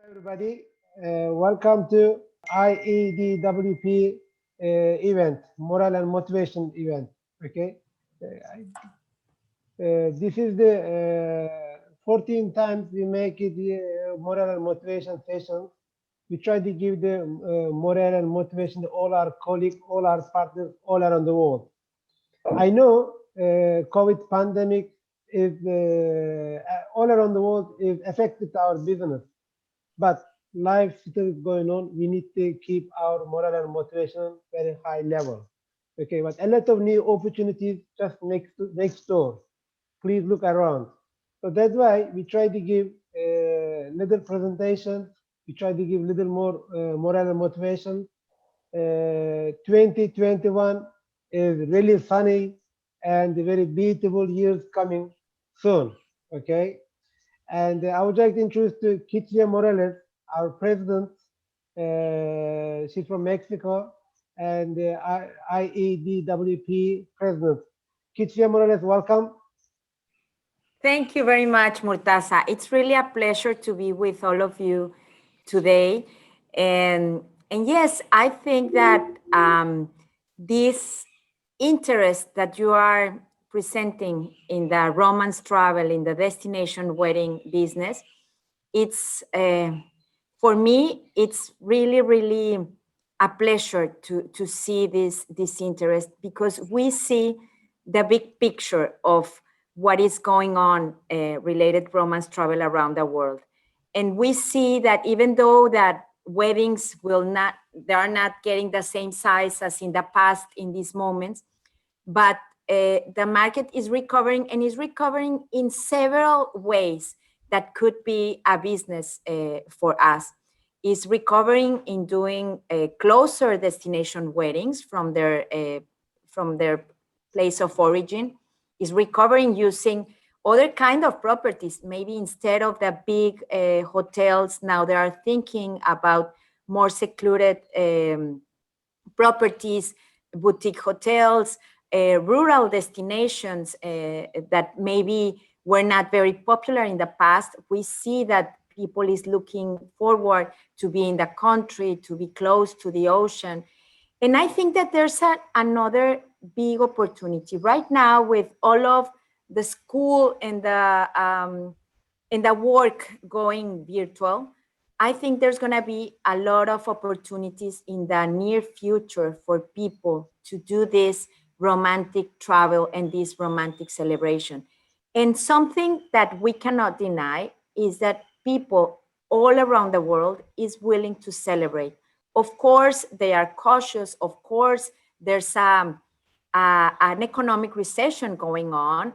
Everybody. Welcome to IADWP event, Moral and Motivation event. Okay, this is the 14 times we make it moral and motivation sessions. We try to give the moral and motivation to all our colleagues, all our partners, all around the world. I know COVID pandemic is all around the world is affected our business, but life still going on. We need to keep our moral and motivation very high level. Okay, but a lot of new opportunities just next door. Please look around. So that's why we try to give little presentation. We try to give little more moral and motivation. 2021 is really sunny and very beautiful years coming soon. Okay, and I would like to introduce to Kitria Morales, our president. She's from Mexico, and IADWP president. Kitria Morales, welcome. Thank you very much, Murtaza. It's really a pleasure to be with all of you today. And yes, I think that this interest that you are presenting in the romance travel, in the destination wedding business, it's for me, it's really a pleasure to see this interest, because we see the big picture of what is going on related romance travel around the world. And we see that even though that weddings they are not getting the same size as in the past in these moments, but the market is recovering, and is recovering in several ways that could be a business for us. Is recovering in doing closer destination weddings from their place of origin. Is recovering using other kind of properties. Maybe instead of the big hotels, now they are thinking about more secluded properties, boutique hotels, rural destinations that maybe were not very popular in the past. We see that people is looking forward to be in the country, to be close to the ocean. And I think that there's another big opportunity right now with all of the school and the work going virtual. I think there's going to be a lot of opportunities in the near future for people to do this romantic travel and this romantic celebration. And something that we cannot deny is that people all around the world is willing to celebrate. Of course, they are cautious. Of course, there's an economic recession going on,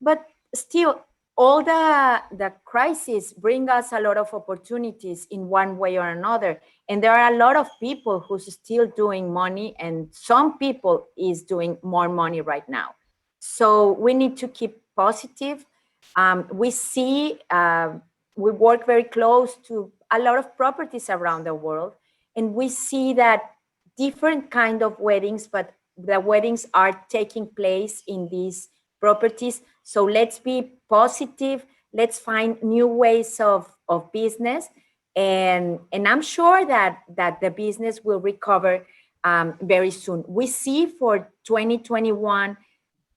but still, all the crises bring us a lot of opportunities in one way or another. And there are a lot of people who's still doing money, and some people is doing more money right now. So we need to keep positive. We see, we work very close to a lot of properties around the world, and we see that different kind of weddings, but the weddings are taking place in these properties. So let's be positive. Let's find new ways of business. And I'm sure that the business will recover very soon. We see for 2021,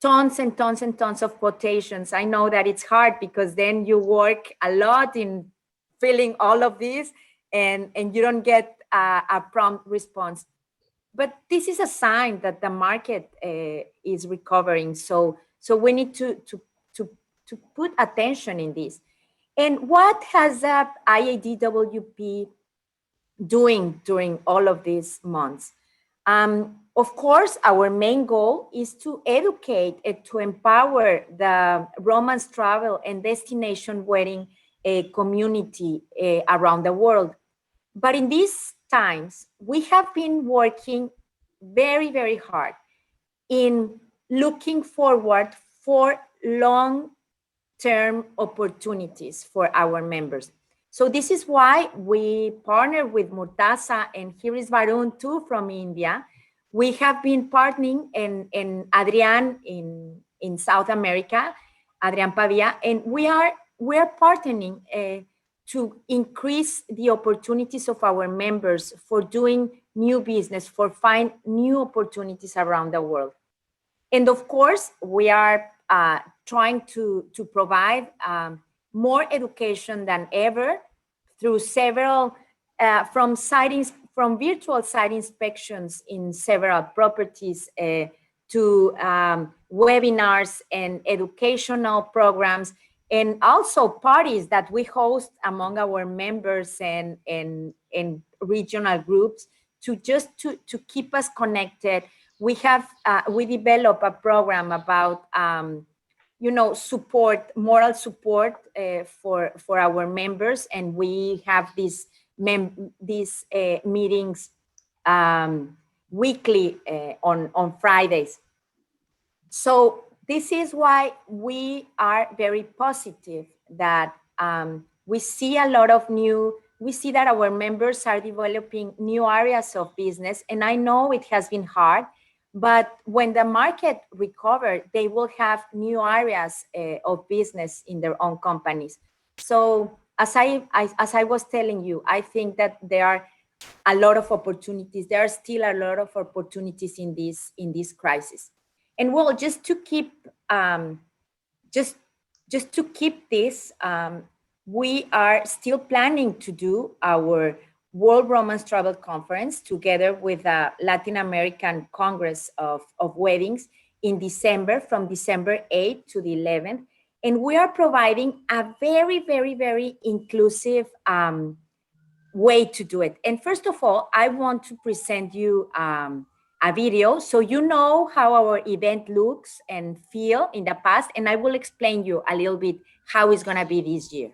tons and tons and tons of quotations. I know that it's hard because then you work a lot in filling all of these, and you don't get a prompt response. But this is a sign that the market is recovering. So we need to put attention in this. And what has IADWP doing during all of these months? Of course, our main goal is to educate and to empower the romance travel and destination wedding community around the world. But in these times, we have been working very hard in looking forward for long-term opportunities for our members. So this is why we partner with Murtaza, and here is Varun too from India. We have been partnering in Adrian in South America, Adrian Pavia, and we are partnering to increase the opportunities of our members for doing new business, for find new opportunities around the world. And of course, we are trying to provide more education than ever through several, from virtual site inspections in several properties to webinars and educational programs, and also parties that we host among our members and regional groups to keep us connected. We have we developed a program about support, moral support for our members, and we have these meetings weekly on Fridays. So this is why we are very positive that we see a lot of we see that our members are developing new areas of business. And I know it has been hard, but when the market recovers, they will have new areas of business in their own companies. So as I was telling you, I think that there are a lot of opportunities. There are still a lot of opportunities in this crisis. And well, just to keep this, we are still planning to do our World Romance Travel Conference together with the Latin American Congress of Weddings in December, from December 8th to the 11th. And we are providing a very, very, very inclusive way to do it. And first of all, I want to present you a video so you know how our event looks and feel in the past, and I will explain you a little bit how it's going to be this year.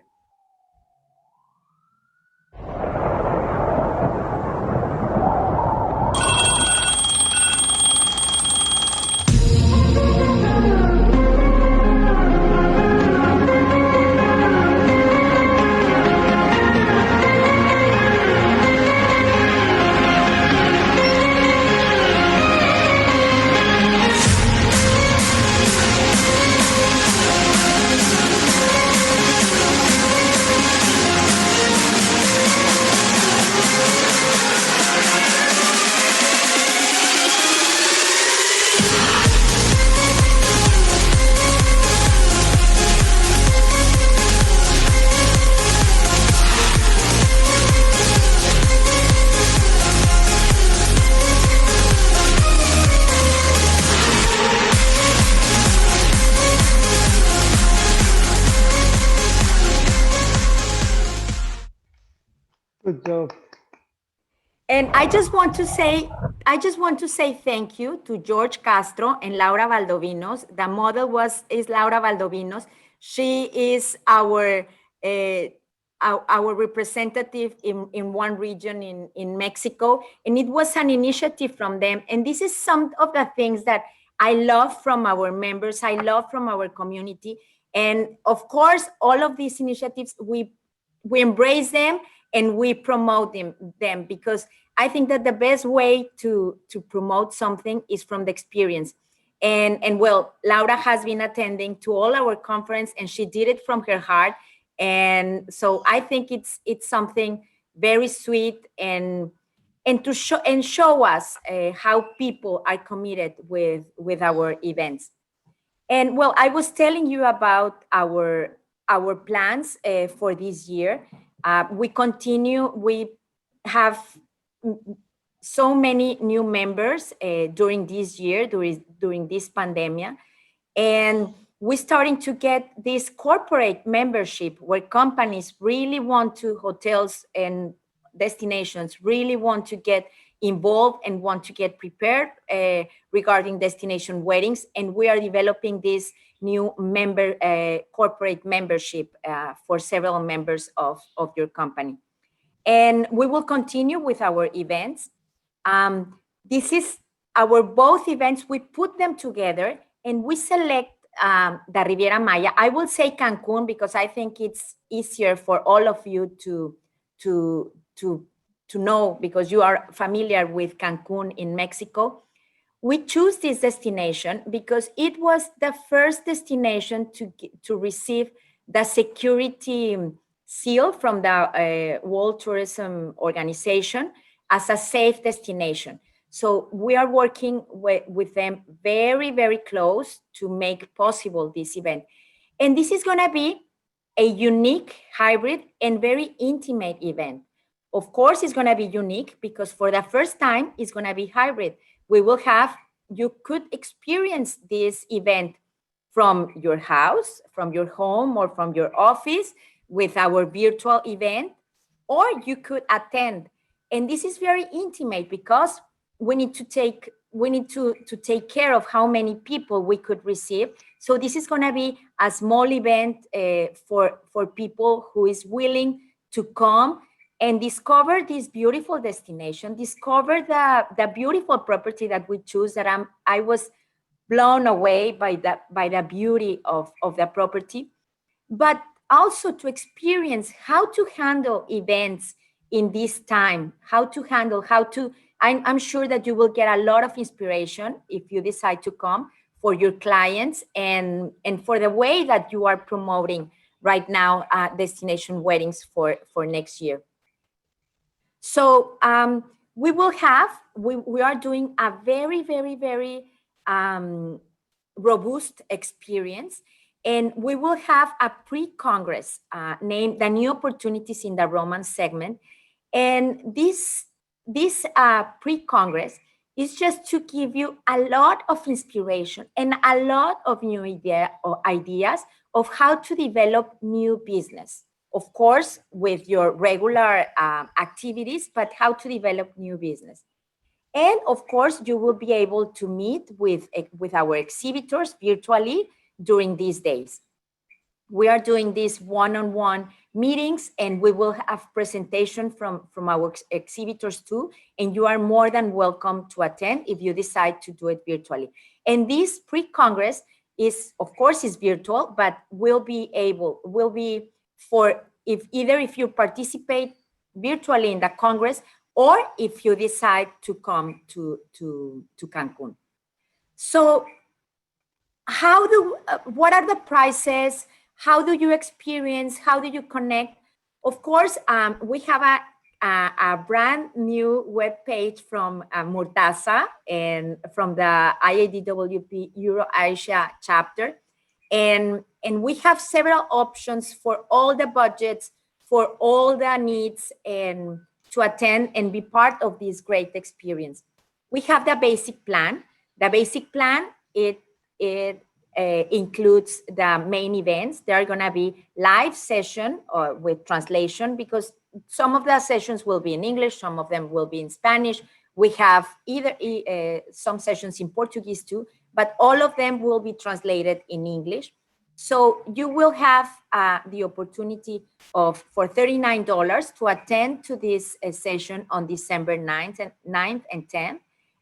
Good job. And I just want to say thank you to George Castro and Laura Valdovinos. The model is Laura Valdovinos. She is our representative in one region in Mexico, and it was an initiative from them. And this is some of the things that I love from our members, I love from our community. And of course, all of these initiatives, we embrace them and we promote them because I think that the best way to promote something is from the experience. And well, Laura has been attending to all our conference, and she did it from her heart. And so I think it's something very sweet and to show us how people are committed with our events. And well, I was telling you about our plans for this year. We have so many new members during this year, during this pandemic. And we're starting to get this corporate membership where companies really want to, hotels and destinations really want to get involved and want to get prepared regarding destination weddings. And we are developing this new corporate membership for several members of your company. And we will continue with our events. This is our both events. We put them together and we select the Riviera Maya. I will say Cancun because I think it's easier for all of you to know, because you are familiar with Cancun in Mexico. We choose this destination because it was the first destination to receive the security seal from the World Tourism Organization as a safe destination. So we are working with them very, very close to make possible this event. And this is gonna be a unique, hybrid, and very intimate event. Of course, it's gonna be unique because for the first time, it's gonna be hybrid. We will have, you could experience this event from your house, from your home, or from your office with our virtual event, or you could attend. And this is very intimate because we need to take care of how many people we could receive. So this is going to be a small event for people who is willing to come and discover this beautiful destination, discover the beautiful property that we choose, that I was blown away by the beauty of the property, but also to experience how to handle events in this time, I'm sure that you will get a lot of inspiration if you decide to come for your clients and for the way that you are promoting right now destination weddings for next year. So we are doing a very, very, very robust experience. And we will have a pre-Congress named The New Opportunities in the Romance segment. And this pre-Congress is just to give you a lot of inspiration and a lot of new ideas of how to develop new business. Of course, with your regular activities, but how to develop new business. And of course, you will be able to meet with our exhibitors virtually during these days. We are doing these one-on-one meetings, and we will have presentation from our exhibitors too, and you are more than welcome to attend if you decide to do it virtually. And this pre-Congress is, of course, is virtual, but will be for if you participate virtually in the Congress, or if you decide to come to Cancun. So what are the prices? How do you experience? How do you connect? Of course, we have a brand new webpage from Murtaza and from the IADWP-Eurasia chapter. And we have several options for all the budgets, for all the needs, and to attend and be part of this great experience. We have the basic plan. The basic plan, it includes the main events. There are going to be live session with translation, because some of the sessions will be in English, some of them will be in Spanish. We have some sessions in Portuguese too, but all of them will be translated in English. So you will have the opportunity for $39 to attend to this session on December 9th and 10th.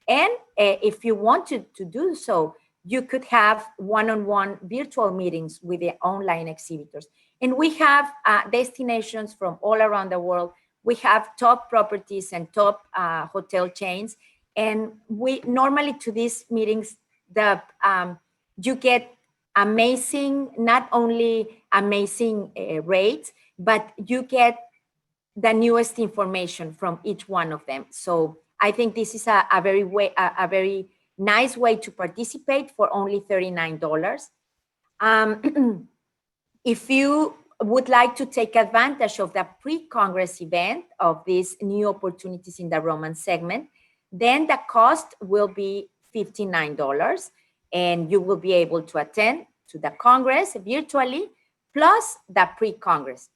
And if you want to do so, you could have one-on-one virtual meetings with the online exhibitors. And we have destinations from all around the world. We have top properties and top hotel chains. And we normally to these meetings, you get amazing, not only amazing rates, but you get the newest information from each one of them. So I think this is a very nice way to participate for only $39. If you would like to take advantage of the pre-Congress event of these new opportunities in the Romance segment, then the cost will be $59, and you will be able to attend to the Congress virtually, plus the pre-Congress.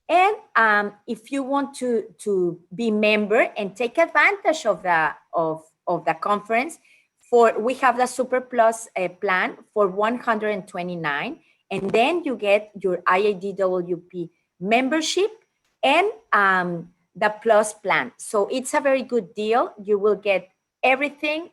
And if you want to be member and take advantage of the conference, we have the Super Plus plan for $129, and then you get your IADWP membership and the Plus plan. So it's a very good deal. You will get everything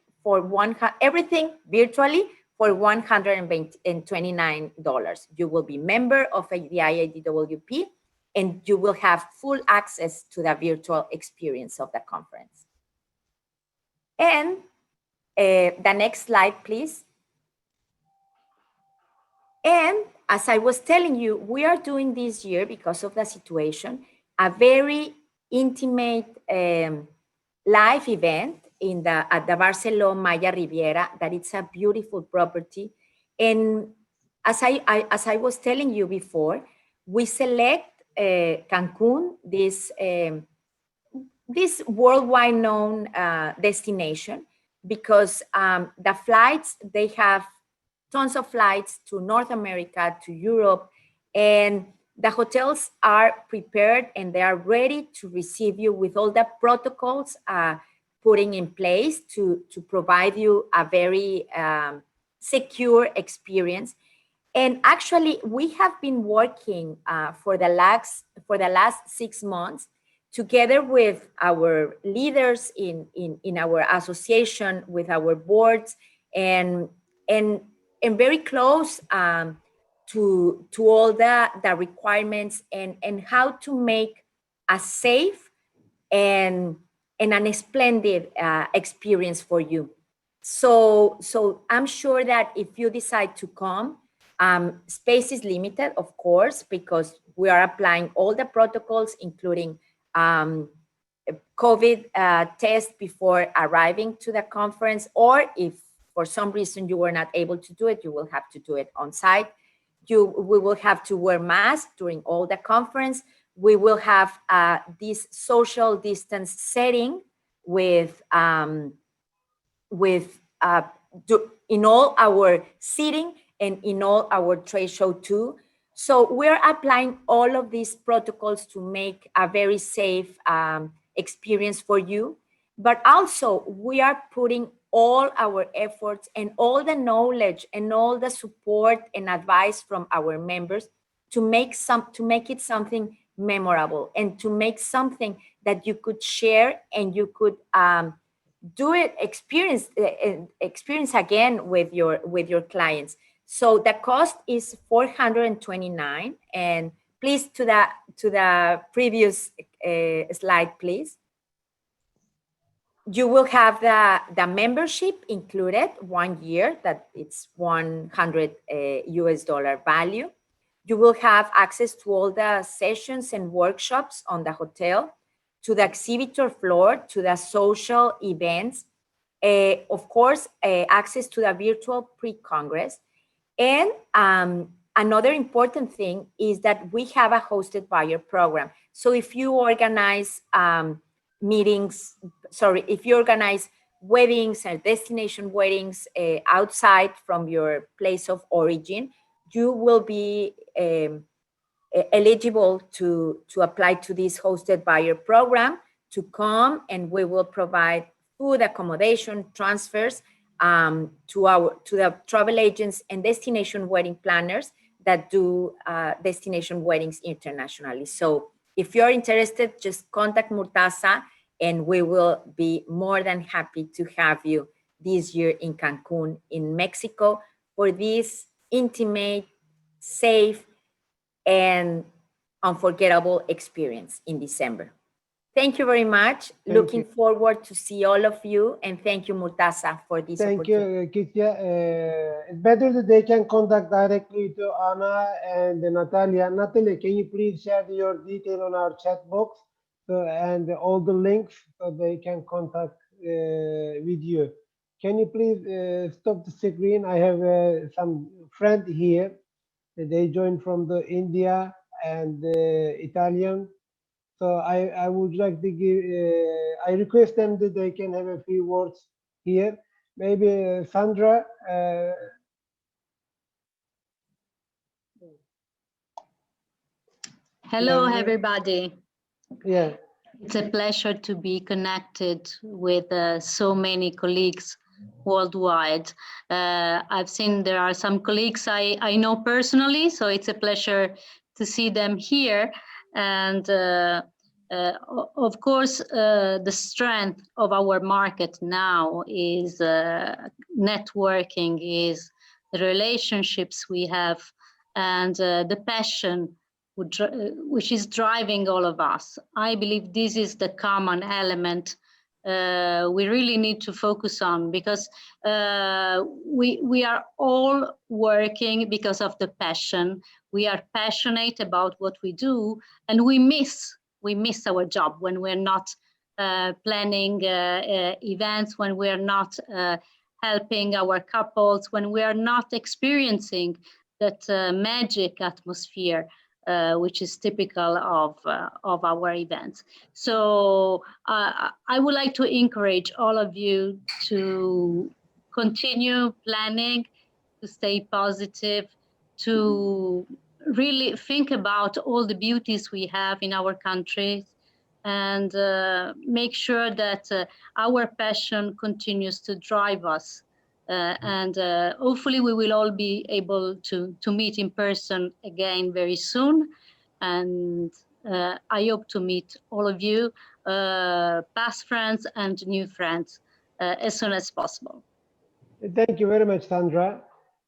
everything virtually for $129. You will be member of the IADWP, and you will have full access to the virtual experience of the conference. And the next slide, please. And as I was telling you, we are doing this year, because of the situation, a very intimate live event at the Barcelona Maya Riviera, that it's a beautiful property. And as I was telling you before, we select Cancun, this worldwide known destination, because the flights, they have tons of flights to North America, to Europe, and the hotels are prepared and they are ready to receive you with all the protocols putting in place to provide you a very secure experience. And actually, we have been working for the last 6 months together with our leaders in our association, with our boards, and very close to all the requirements and how to make a safe and a splendid experience for you. So I'm sure that if you decide to come, space is limited, of course, because we are applying all the protocols, including COVID test before arriving to the conference, or if for some reason you were not able to do it, you will have to do it on site. We will have to wear masks during all the conference. We will have this social distance setting in all our seating and in all our trade show too. So we're applying all of these protocols to make a very safe experience for you. But also we are putting all our efforts and all the knowledge and all the support and advice from our members to make it something memorable and to make something that you could share and you could do it, experience again with your clients. So the cost is $429, and please to the previous slide, please. You will have the membership included 1 year, that it's $100 US value. You will have access to all the sessions and workshops on the hotel, to the exhibitor floor, to the social events, of course, access to the virtual pre-congress. And another important thing is that we have a hosted buyer program. So if you organize if you organize weddings or destination weddings outside from your place of origin, you will be eligible to apply to this hosted buyer program, to come, and we will provide food, accommodation, transfers to the travel agents and destination wedding planners that do destination weddings internationally. So if you're interested, just contact Murtaza and we will be more than happy to have you this year in Cancun, in Mexico, for this intimate, safe, and unforgettable experience in December. Thank you very much. Looking forward to see all of you, and thank you, Murtaza, for this opportunity. Thank you, Kitya. It's better that they can contact directly to Anna and Natalia. Natalia, can you please share your detail on our chat box and all the links so they can contact with you? Can you please stop the screen? I have some friend here. They joined from the India and Italian. So I would like to give, I request them that they can have a few words here. Maybe Sandra. Hello, everybody. Yeah. It's a pleasure to be connected with so many colleagues worldwide. I've seen there are some colleagues I know personally, so it's a pleasure to see them here. And of course, the strength of our market now is networking, is the relationships we have, and the passion which is driving all of us. I believe this is the common element we really need to focus on, because we are all working because of the passion. We are passionate about what we do, and we miss our job when we're not planning events, when we're not helping our couples, when we are not experiencing that magic atmosphere which is typical of our events. So I would like to encourage all of you to continue planning, to stay positive, to really think about all the beauties we have in our countries, and make sure that our passion continues to drive us. And hopefully we will all be able to meet in person again very soon. And I hope to meet all of you, past friends and new friends, as soon as possible. Thank you very much, Sandra,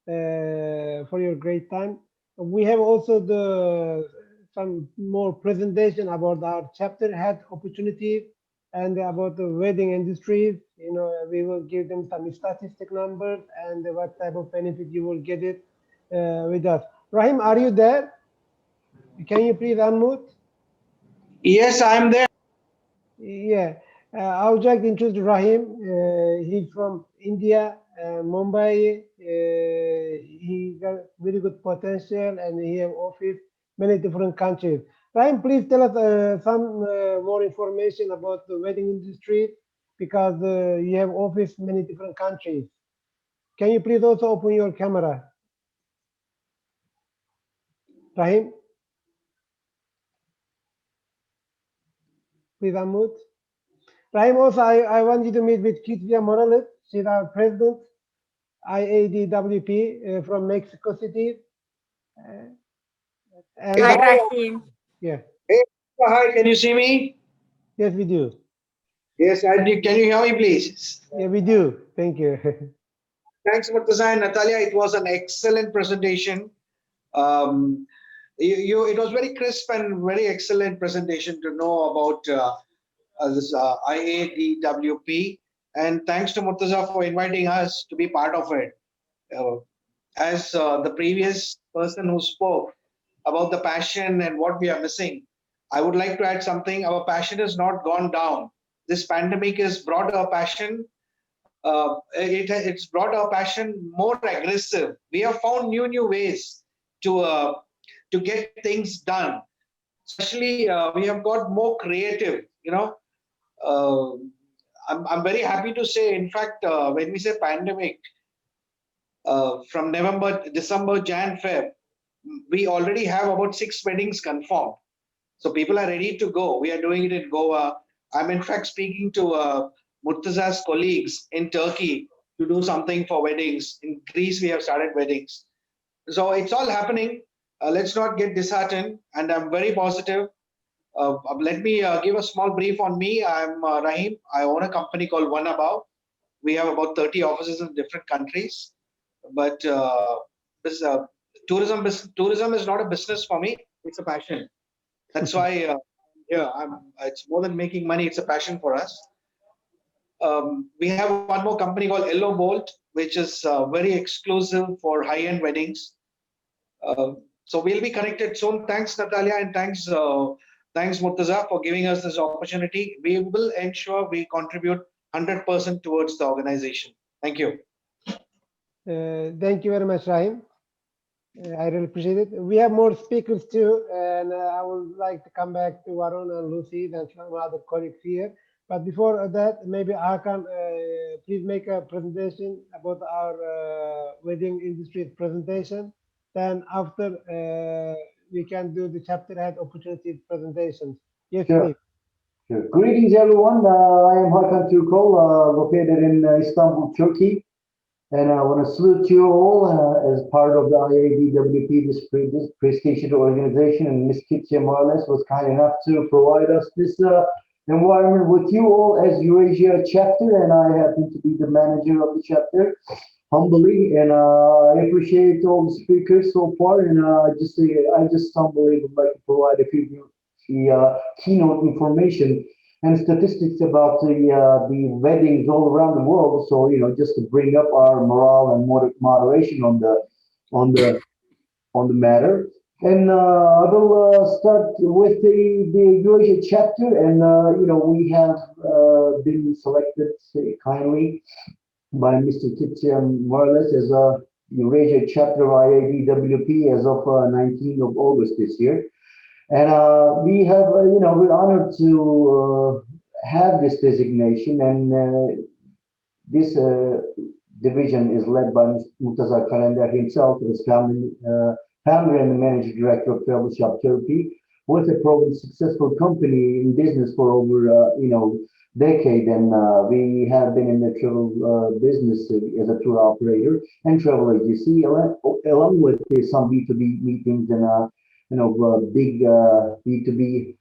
for your great time. We have also some more presentation about our chapter head opportunities and about the wedding industry. You know, we will give them some statistic numbers and what type of benefit you will get it with us. Rahim, are you there? Can you please unmute? Yes, I'm there. Yeah, I would like to introduce Rahim. He's from India, Mumbai. He got very good potential and he have office many different countries. Rahim, please tell us some more information about the wedding industry, because you have office many different countries. Can you please also open your camera? Rahim, please unmute. Rahim, also I want you to meet with Kitria Morales. She's our president, IADWP from Mexico City. And Hi, Rahim. yeah, Hey, hi, can you see me? yes, we do. Yes, I do. Can you hear me, please? Yeah, we do. Thank you. Thanks, Murtaza and Natalia. It was an excellent presentation. It was very crisp and very excellent presentation to know about this IADWP. And thanks to Murtaza for inviting us to be part of it. As the previous person who spoke about the passion and what we are missing, I would like to add something. Our passion has not gone down. This pandemic has brought our passion. It's brought our passion more aggressive. We have found new ways to get things done. Especially, we have got more creative. You know, I'm very happy to say. In fact, when we say pandemic, from November, December, Jan, Feb, we already have about 6 weddings confirmed. So people are ready to go. We are doing it in Goa. I'm in fact speaking to Murtaza's colleagues in Turkey to do something for weddings. In Greece, we have started weddings. So it's all happening. Let's not get disheartened. And I'm very positive. Let me give a small brief on me. I'm Rahim. I own a company called One Above. We have about 30 offices in different countries. But tourism is not a business for me. It's a passion. That's why it's more than making money. It's a passion for us. We have one more company called Yellow Bolt, which is very exclusive for high-end weddings. So we'll be connected soon. Thanks, Natalia, and thanks Murtaza for giving us this opportunity. We will ensure we contribute 100% towards the organization. Thank you. Thank you very much, Rahim. I really appreciate it. We have more speakers too, and I would like to come back to Varun and Lucy and some other colleagues here. But before that, maybe Hakan, please make a presentation about our wedding industry presentation. Then after, we can do the chapter head opportunity presentations. Yes, sure. please. Sure. Greetings, everyone. I am Hakan Türkoğlu, located in Istanbul, Turkey. And I want to salute you all as part of the IADWP, this prestigious organization. And Ms. Kitsia Morales was kind enough to provide us this environment with you all as Eurasia chapter. And I happen to be the manager of the chapter, humbly. And I appreciate all the speakers so far. And I just humbly would like to provide a few keynote information. and statistics about the weddings all around the world. So, you know, just to bring up our morale and moderation on the on the matter. And I will start with the Eurasia chapter. And, you know, we have been selected kindly by Mr. Kitchen Morales as a Eurasia chapter IADWP as of 19th of August this year. And we have, you know, we're honored to have this designation. And this division is led by Murtaza Kalender himself, as founder and managing director of Travel Shop Turkey, with a proven successful company in business for over, you know, decade. And we have been in the travel business as a tour operator and travel agency, along with some B2B meetings and, you know, big B2B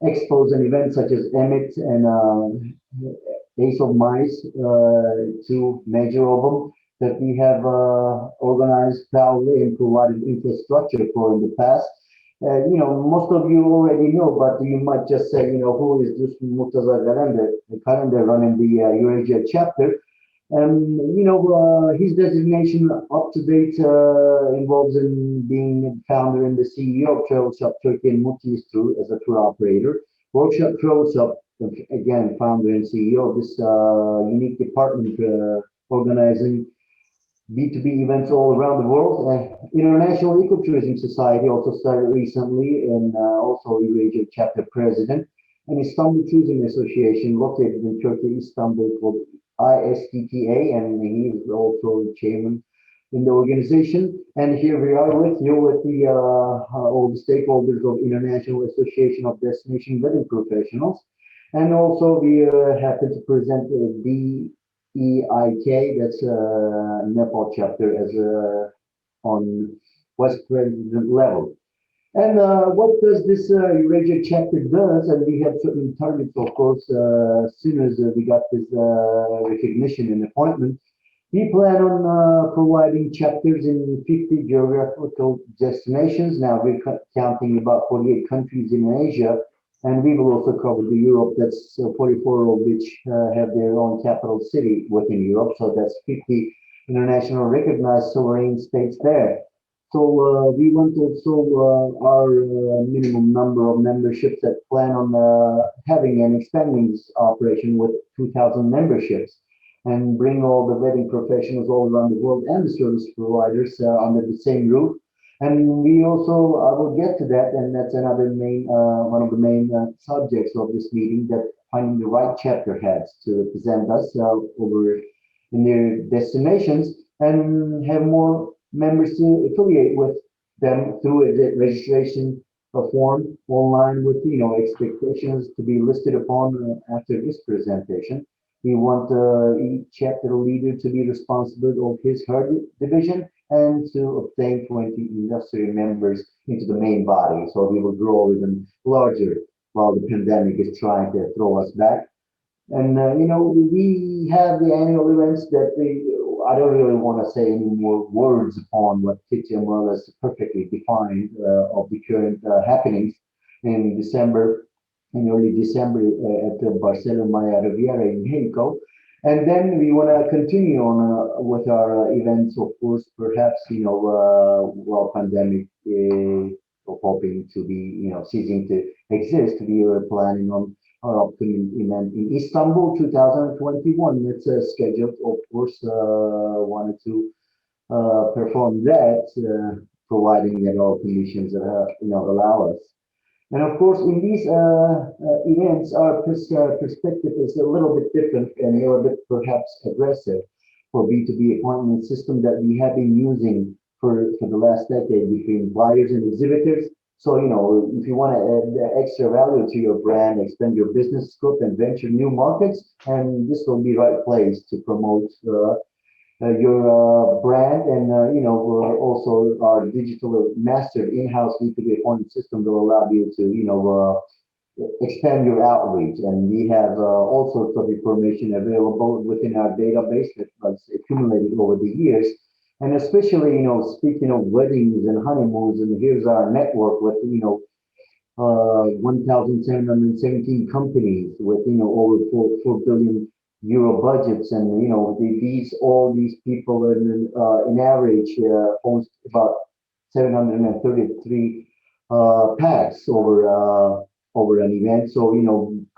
expos and events such as Emmet and Ace of Mice, two major of them that we have organized proudly and provided infrastructure for in the past. You know, most of you already know, but you might just say, you know, who is this Murtaza Kalender running the Eurasia chapter? You know, his designation up to date involves in being founder and the CEO of Travel Shop Turkey and Muti's Tour as a tour operator. Workshop Travel Shop, again, founder and CEO of this unique department organizing B2B events all around the world. International Ecotourism Society also started recently, and also Eurasia chapter president. And Istanbul Tourism Association, located in Turkey, Istanbul, called ISTTA, and he is also chairman in the organization. And here we are with you with the all the stakeholders of International Association of Destination Wedding Professionals. And also we happen to present the EIK, that's Nepal chapter, as on Vice President level. And what does this Eurasia chapter does? And we have certain targets, of course, as soon as we got this recognition and appointment. We plan on providing chapters in 50 geographical destinations. Now we're counting about 48 countries in Asia, and we will also cover the Europe. That's 44 of which have their own capital city within Europe. So that's 50 international recognized sovereign states there. So we want also our minimum number of memberships that plan on having and expanding this operation with 2,000 memberships, and bring all the wedding professionals all around the world and the service providers under the same roof. And we also, I will get to that, and that's another main, one of the main subjects of this meeting, that finding the right chapter heads to represent us over in their destinations and have more members to affiliate with them through a registration form online with, you know, expectations to be listed upon after this presentation. We want each chapter leader to be responsible of his her division and to obtain 20 industry members into the main body. So we will grow even larger while the pandemic is trying to throw us back. And, you know, we have the annual events that I don't really want to say any more words upon what Kitchen Morales perfectly defined of the current happenings in December, in early December at the Barcelona Riviera in Mexico. And then we want to continue on with our events, of course, perhaps, you know, while pandemic hoping to be, you know, ceasing to exist. We are planning on our upcoming event in Istanbul 2021. It's scheduled, of course, wanted to perform that, providing that all conditions, you know, allow us. And of course, in these events, our perspective is a little bit different and a little bit perhaps aggressive for B2B appointment system that we have been using for the last decade between buyers and exhibitors. So, you know, if you want to add extra value to your brand, expand your business scope and venture new markets, and this will be the right place to promote your brand. And, you know, also our digital master in-house B2B appointment system will allow you to, you know, expand your outreach. And we have all sorts of information available within our database that was accumulated over the years. And especially, you know, speaking of weddings and honeymoons, and here's our network with, you know, 1,717 companies with, over 4 billion euro budgets, and all these people in average host about 733 packs over an event. So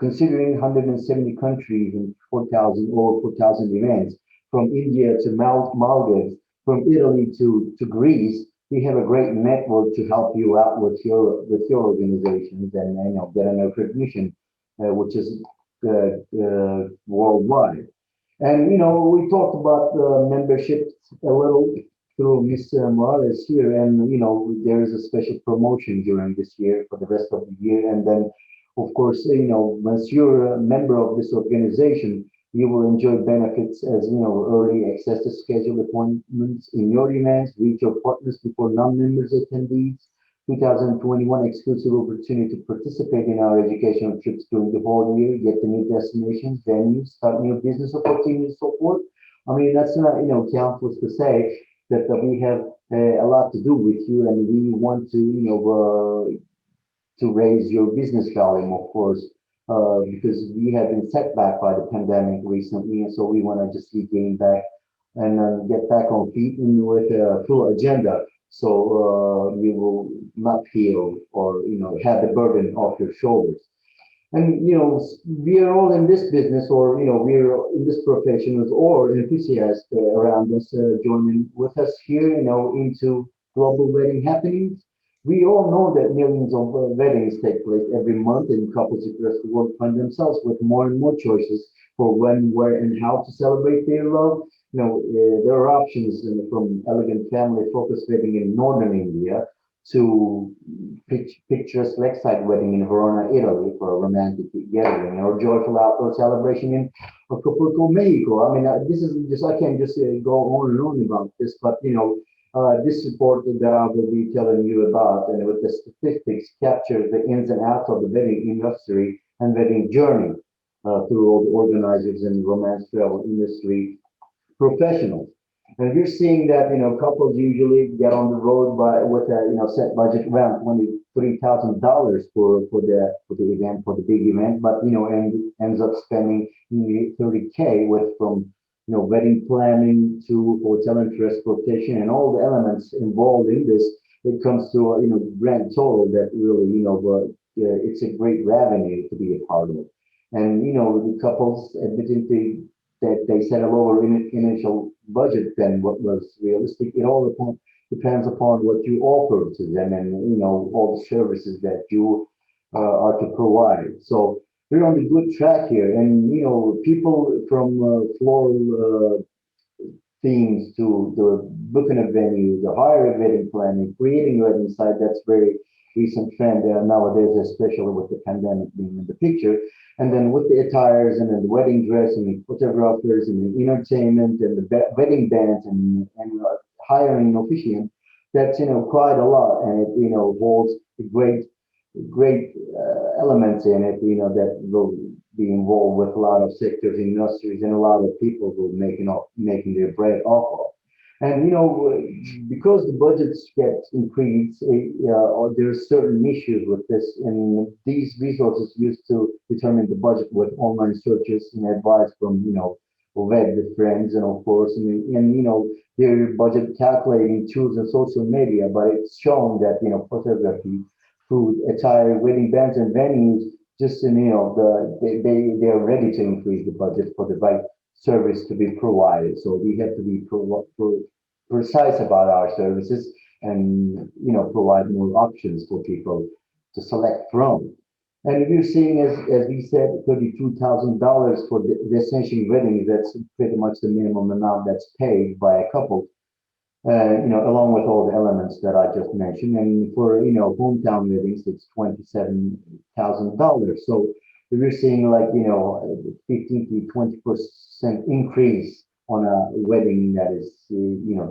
considering 170 countries and over 4,000 events, from India to Maldives, from Italy to Greece, we have a great network to help you out with your organizations and get an recognition, which is worldwide. And we talked about memberships a little through Miss Morales here, and there is a special promotion during this year for the rest of the year. And then, of course, once you're a member of this organization, you will enjoy benefits as early access to scheduled appointments in your events, reach your partners before non-members attendees. 2021 exclusive opportunity to participate in our educational trips during the whole year, get to new destinations, venues, start new business opportunities, so forth. I mean, that's not, countless to say that we have a lot to do with you, and we want to raise your business volume, of course, because we have been set back by the pandemic recently, and so we want to just regain back and get back on feet and with a full agenda. So you will not feel or have the burden off your shoulders. And we are all in this business, or we're in this profession, or enthusiasts around us joining with us here, into global wedding happenings. We all know that millions of weddings take place every month, and couples across the world find themselves with more and more choices for when, where, and how to celebrate their love. There are options from elegant family-focused wedding in northern India to picturesque lakeside wedding in Verona, Italy for a romantic gathering, or joyful outdoor celebration in Acapulco, Mexico. I mean, this is just, I can't just go on and on about this, but this report that I will be telling you about, and with the statistics, captures the ins and outs of the wedding industry and wedding journey through all the organizers and romance travel industry professionals. And we're seeing that couples usually get on the road with a set budget around $23,000 for the event, for the big event, but ends up spending nearly 30K from wedding planning to hotel and transportation and all the elements involved in this. It comes to grand total that really it's a great revenue to be a part of. And the couples admitting that they set a lower initial budget than what was realistic. It all depends upon what you offer to them and all the services that you are to provide. So we're on the good track here, and people from floral themes to the booking a venue, the higher wedding planning, creating a wedding site. That's very recent trend nowadays, especially with the pandemic being in the picture. And then with the attires and then the wedding dress and the photographers and the entertainment and the wedding bands and hiring officiant, that's quite a lot, and it holds great elements in it, that will be involved with a lot of sectors, industries, and a lot of people will making their bread off of. And because the budgets get increased, or there are certain issues with this, and these resources used to determine the budget with online searches and advice from web friends, and of course, and their budget calculating tools and social media. But it's shown that photography, food, attire, wedding bands, and venues, just they are ready to increase the budget for the right service to be provided. So we have to be precise about our services and provide more options for people to select from. And we're seeing, as we said, $32,000 for the destination weddings. That's pretty much the minimum amount that's paid by a couple. Along with all the elements that I just mentioned. And for, hometown weddings, it's $27,000. So we're seeing 15 to 20% increase on a wedding that is,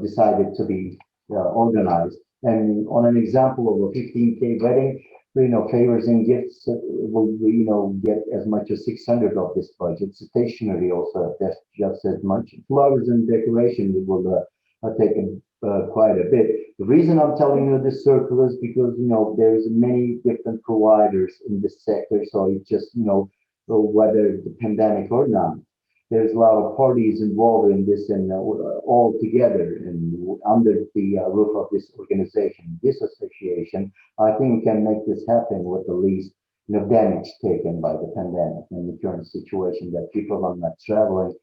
decided to be organized. And on an example of a 15K wedding, favors and gifts will, get as much as 600 of this budget. Stationery also, that's just as much. Flowers and decoration will take quite a bit. The reason I'm telling you this circle is because, there's many different providers in this sector. So it's just, whether the pandemic or not, there's a lot of parties involved in this and all together and under the roof of this organization, this association. I think we can make this happen with the least damage taken by the pandemic and the current situation that people are not traveling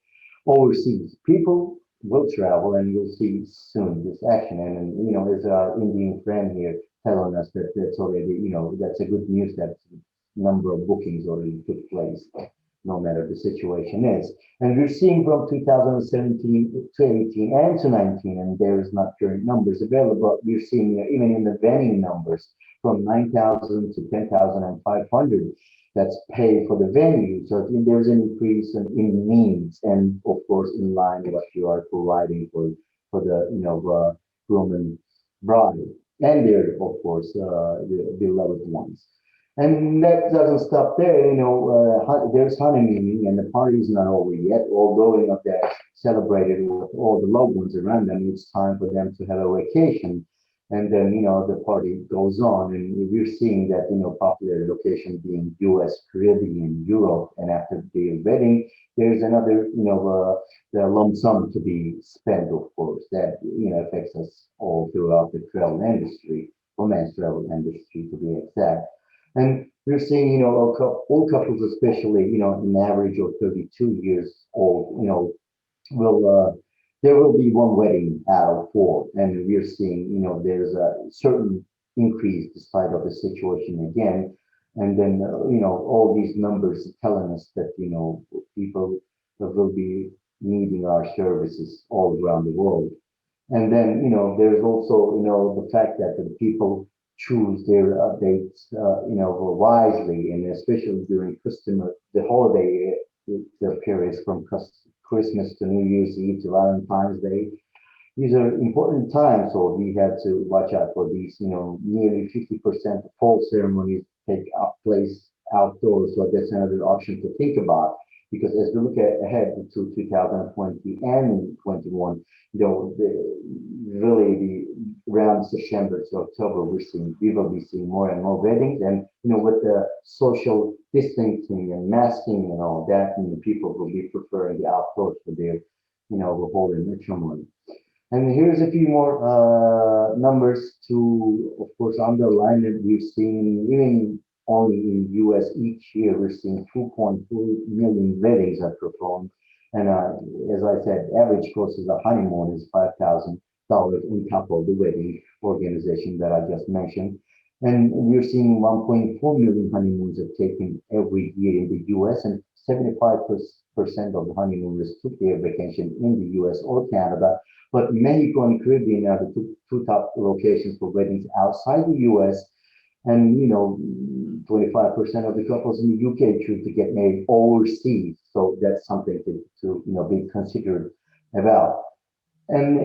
overseas. People will travel, and you'll see soon this action. And as our Indian friend here telling us that that's already, that's a good news that number of bookings already took place, no matter the situation is. And we're seeing from 2017 to 18 and to 19, and there is not current numbers available. We're seeing even in the venue numbers from 9,000 to 10,500 that's paid for the venue. So I think there's an increase in needs, and of course in line with what you are providing for the groom and bride and their, of course, the beloved ones. And that doesn't stop there. There's honeymooning, and the party is not over yet. Although they're celebrated with all the loved ones around them, it's time for them to have a vacation. And then, the party goes on, and we're seeing that, popular location being US, Caribbean, Europe, and after the wedding, there's another, the lump sum to be spent, of course, that, affects us all throughout the travel industry, romance travel industry to be exact. And we're seeing, all couples, especially, an average of 32 years old, will, there will be one wedding out of four, and we're seeing, there's a certain increase despite of the situation again. And then, all these numbers telling us that, people will be needing our services all around the world. And then, there's also, the fact that the people choose their dates, wisely, and especially during the holiday the periods from Christmas to New Year's Eve to Valentine's Day. These are important times, so we have to watch out for these. Nearly 50% of fall ceremonies take place outdoors, so that's another option to think about. Because as we look ahead to 2020 and 21, really around September to October, we will be seeing more and more weddings, and with the social distancing and masking and all that, people will be preferring the outdoors for their, holy matrimony. And here's a few more numbers to, of course, underline that we've seen even only in US each year, we're seeing 2.4 million weddings are performed. And as I said, average cost of the honeymoon is $5,000 on top of the wedding organization that I just mentioned. And we're seeing 1.4 million honeymoons are taken every year in the US, and 75% of the honeymooners took their vacation in the US or Canada. But Mexico and Caribbean are the two top locations for weddings outside the US. And 25% of the couples in the UK choose to get married overseas. So that's something to be considered about. And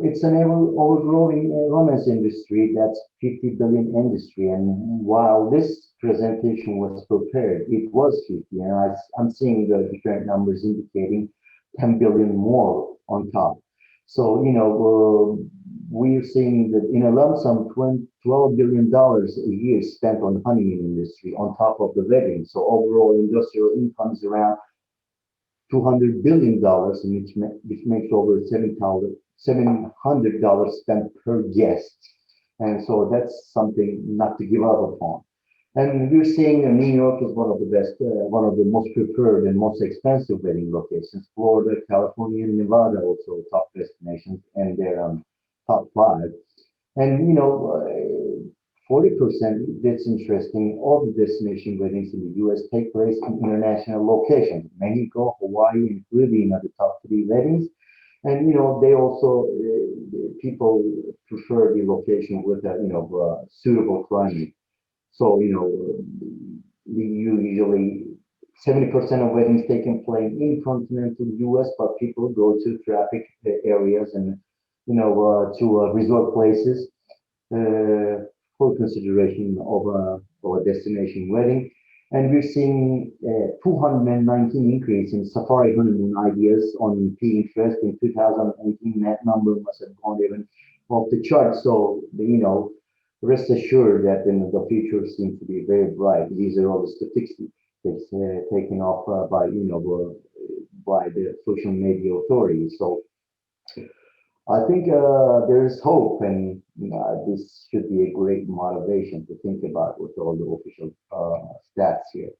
it's an ever-growing romance industry. That's 50 billion industry. And while this presentation was prepared, it was 50. And I'm seeing the different numbers indicating 10 billion more on top. So we're seeing that in a lump sum, $12 billion a year spent on the honeymoon industry on top of the wedding. So overall industrial income is around $200 billion, which makes over $700 spent per guest. And so that's something not to give up upon. And we're seeing New York is one of the best, one of the most preferred and most expensive wedding locations. Florida, California, and Nevada also top destinations, and they're on top 5. And 40%, that's interesting, all the destination weddings in the US take place in international locations. Mexico, Hawaii, and Caribbean are the top 3 weddings. And they also people prefer the location with a suitable climate. So usually 70% of weddings taking place in continental US, but people go to traffic areas and to resort places for consideration of a destination wedding. And we're seeing 219 increase in Safari honeymoon ideas on Pinterest in 2018. That number must have gone even off the chart. So, rest assured that the future seems to be very bright. These are all the statistics that's taken off by the social media authorities. So I think there's hope, and this should be a great motivation to think about with all the official stats here.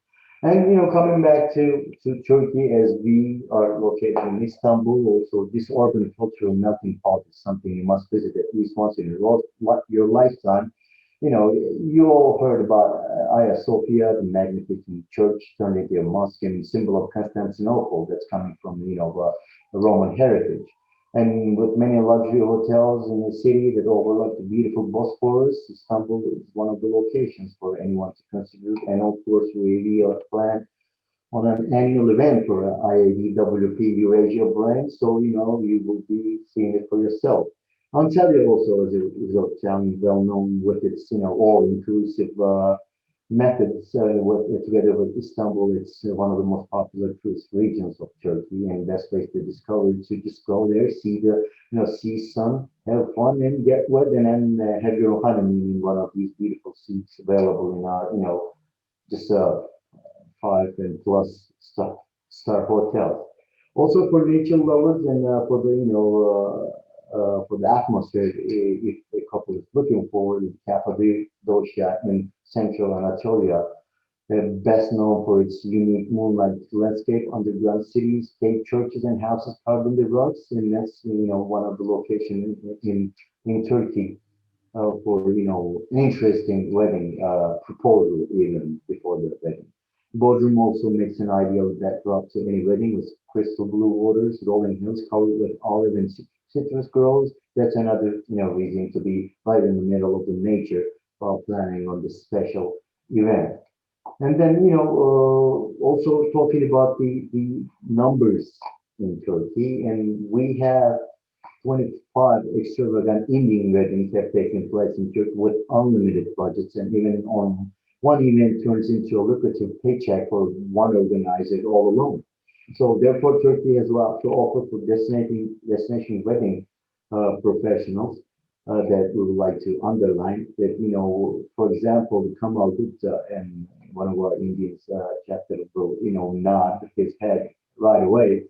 And coming back to Turkey, as we are located in Istanbul, also this urban cultural melting pot is something you must visit at least once in your lifetime. You all heard about Hagia Sophia, the magnificent church turned into a mosque and symbol of Constantinople that's coming from Roman heritage. And with many luxury hotels in the city that overlook the beautiful Bosphorus, Istanbul is one of the locations for anyone to consider. And of course, we are planned on an annual event for IADWP-Eurasia brand, so you will be seeing it for yourself. Antalya also is a town well known with its all-inclusive methods. Together with Istanbul, it's one of the most popular tourist regions of Turkey, and best place to discover is to just go there, see see sun, have fun, and get wet, and then have your honeymoon in one of these beautiful suites available in our just 5+ star hotels. Also for nature lovers and for the atmosphere, if a couple is looking forward, Cappadocia in central Anatolia, best known for its unique moonlight landscape, underground cities, cave churches, and houses carved in the rocks, and that's one of the locations in Turkey for an interesting wedding proposal even before the wedding. Bodrum also makes an ideal backdrop to any wedding with crystal blue waters, rolling hills covered with olive and citrus groves. That's another reason to be right in the middle of the nature while planning on this special event. And then also talking about the numbers in Turkey, and we have 25 extravagant Indian weddings have taken place in Turkey with unlimited budgets, and even on one event turns into a lucrative paycheck for one organizer all alone. So therefore, Turkey has a lot to offer for destination wedding professionals that we would like to underline. That for example, Kamal Gupta and one of our Indians chapter will nod his head right away.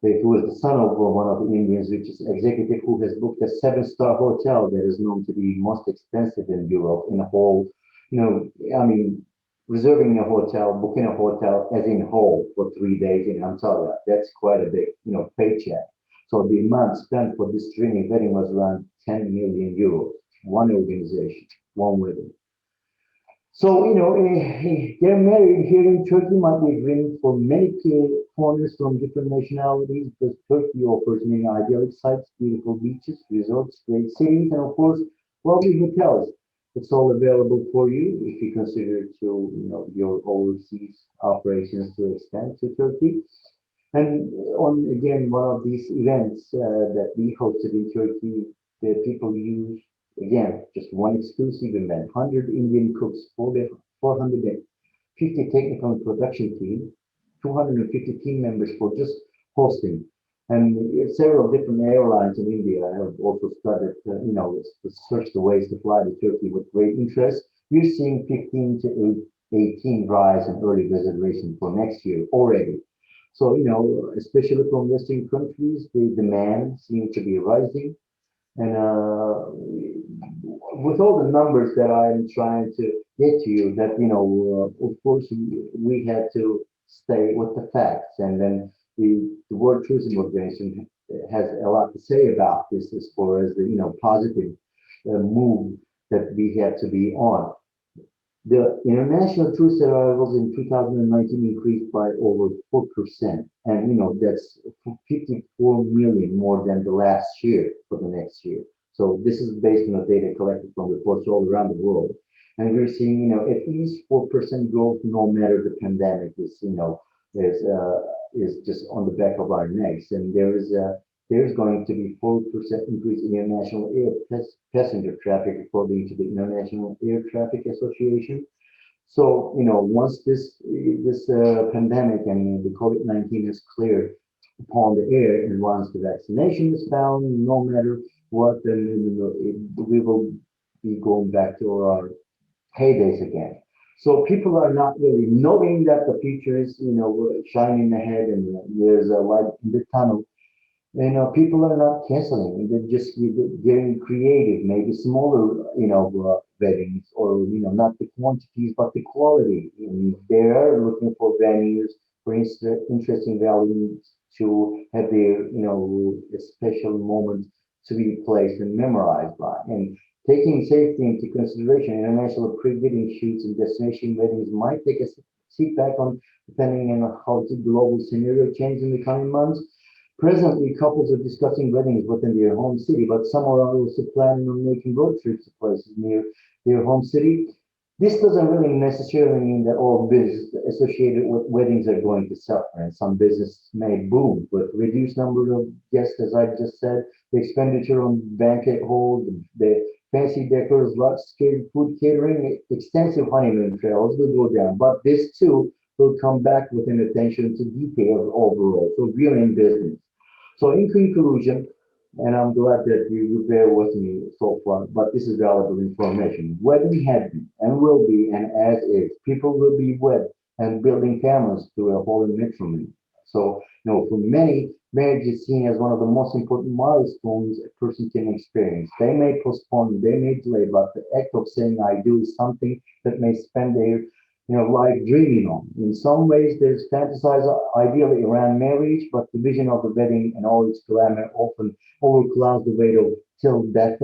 Who was the son of one of the Indians, which is executive who has booked a 7-star hotel that is known to be most expensive in Europe in a whole, I mean, reserving a hotel, booking a hotel as in whole for 3 days in Antalya. That's quite a big, paycheck. So the amount spent for this dreamy wedding was around 10 million euros. One organization, one wedding. So, they're married here in Turkey might be a dream for many foreigners from different nationalities because Turkey offers many idyllic sites, beautiful beaches, resorts, great cities, and of course, lovely hotels. It's all available for you if you consider your overseas operations to extend to Turkey. And on again one of these events that we hosted in Turkey, the people use again just one exclusive event, 100 Indian cooks, 450 technical and production team, 250 team members for just hosting. And several different airlines in India have also started, to search the ways to fly to Turkey with great interest. We're seeing 15 to 18 rise in early reservation for next year already. So, especially from Western countries, the demand seems to be rising. And with all the numbers that I'm trying to get to you, that, of course, we had to stay with the facts. And then the World Tourism Organization has a lot to say about this as far as the, positive move that we have to be on. The international tourist arrivals in 2019 increased by over 4%. And, that's 54 million more than the last year for the next year. So this is based on the data collected from reports all around the world. And we're seeing, at least 4% growth, no matter the pandemic is just on the back of our necks. And there's going to be 4% increase in international air passenger traffic, according to the International Air Traffic Association. So, once this pandemic and the COVID-19 is cleared upon the air, and once the vaccination is found, no matter what, then we will be going back to our heydays again. So people are not really knowing that the future is, shining ahead and there's a light in the tunnel. People are not canceling. They're just getting creative, maybe smaller, weddings, or, not the quantities, but the quality. And they are looking for venues, for interesting values to have their, a special moment to be placed and memorized by. And taking safety into consideration, international pre-wedding shoots and destination weddings might take a seat back on, depending on how the global scenario changes in the coming months. Presently, couples are discussing weddings within their home city, but some are also planning on making road trips to places near their home city. This doesn't really necessarily mean that all business associated with weddings are going to suffer, and some business may boom. With reduced number of guests, as I just said, the expenditure on banquet hall, the fancy decors, large-scale food catering, extensive honeymoon trails will go down. But this too will come back with an attention to detail overall. So we're in business. So in conclusion, and I'm glad that you bear with me so far, but this is valuable information. Wedding had been and will be, and as is, people will be wed and building families through a whole matrimony. So, for many, marriage is seen as one of the most important milestones a person can experience. They may postpone, they may delay, but the act of saying I do is something that may spend their life dreaming on. In some ways, there's fantasized ideally around marriage, but the vision of the wedding and all its glamour often overclouds the weight of till death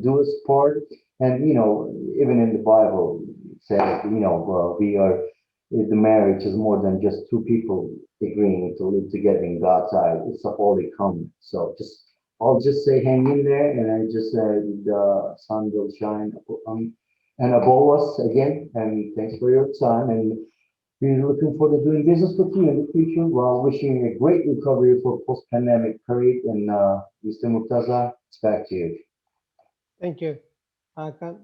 do us part. And even in the Bible, it says, the marriage is more than just two people agreeing to live together in God's eyes. It's a holy covenant. So I'll just say, hang in there, and I just said the sun will shine and above us again. And thanks for your time. And we're looking forward to doing business with you in the future, while wishing a great recovery for post-pandemic period. And Mr. Murtaza, it's back to you. Thank you, Hakan.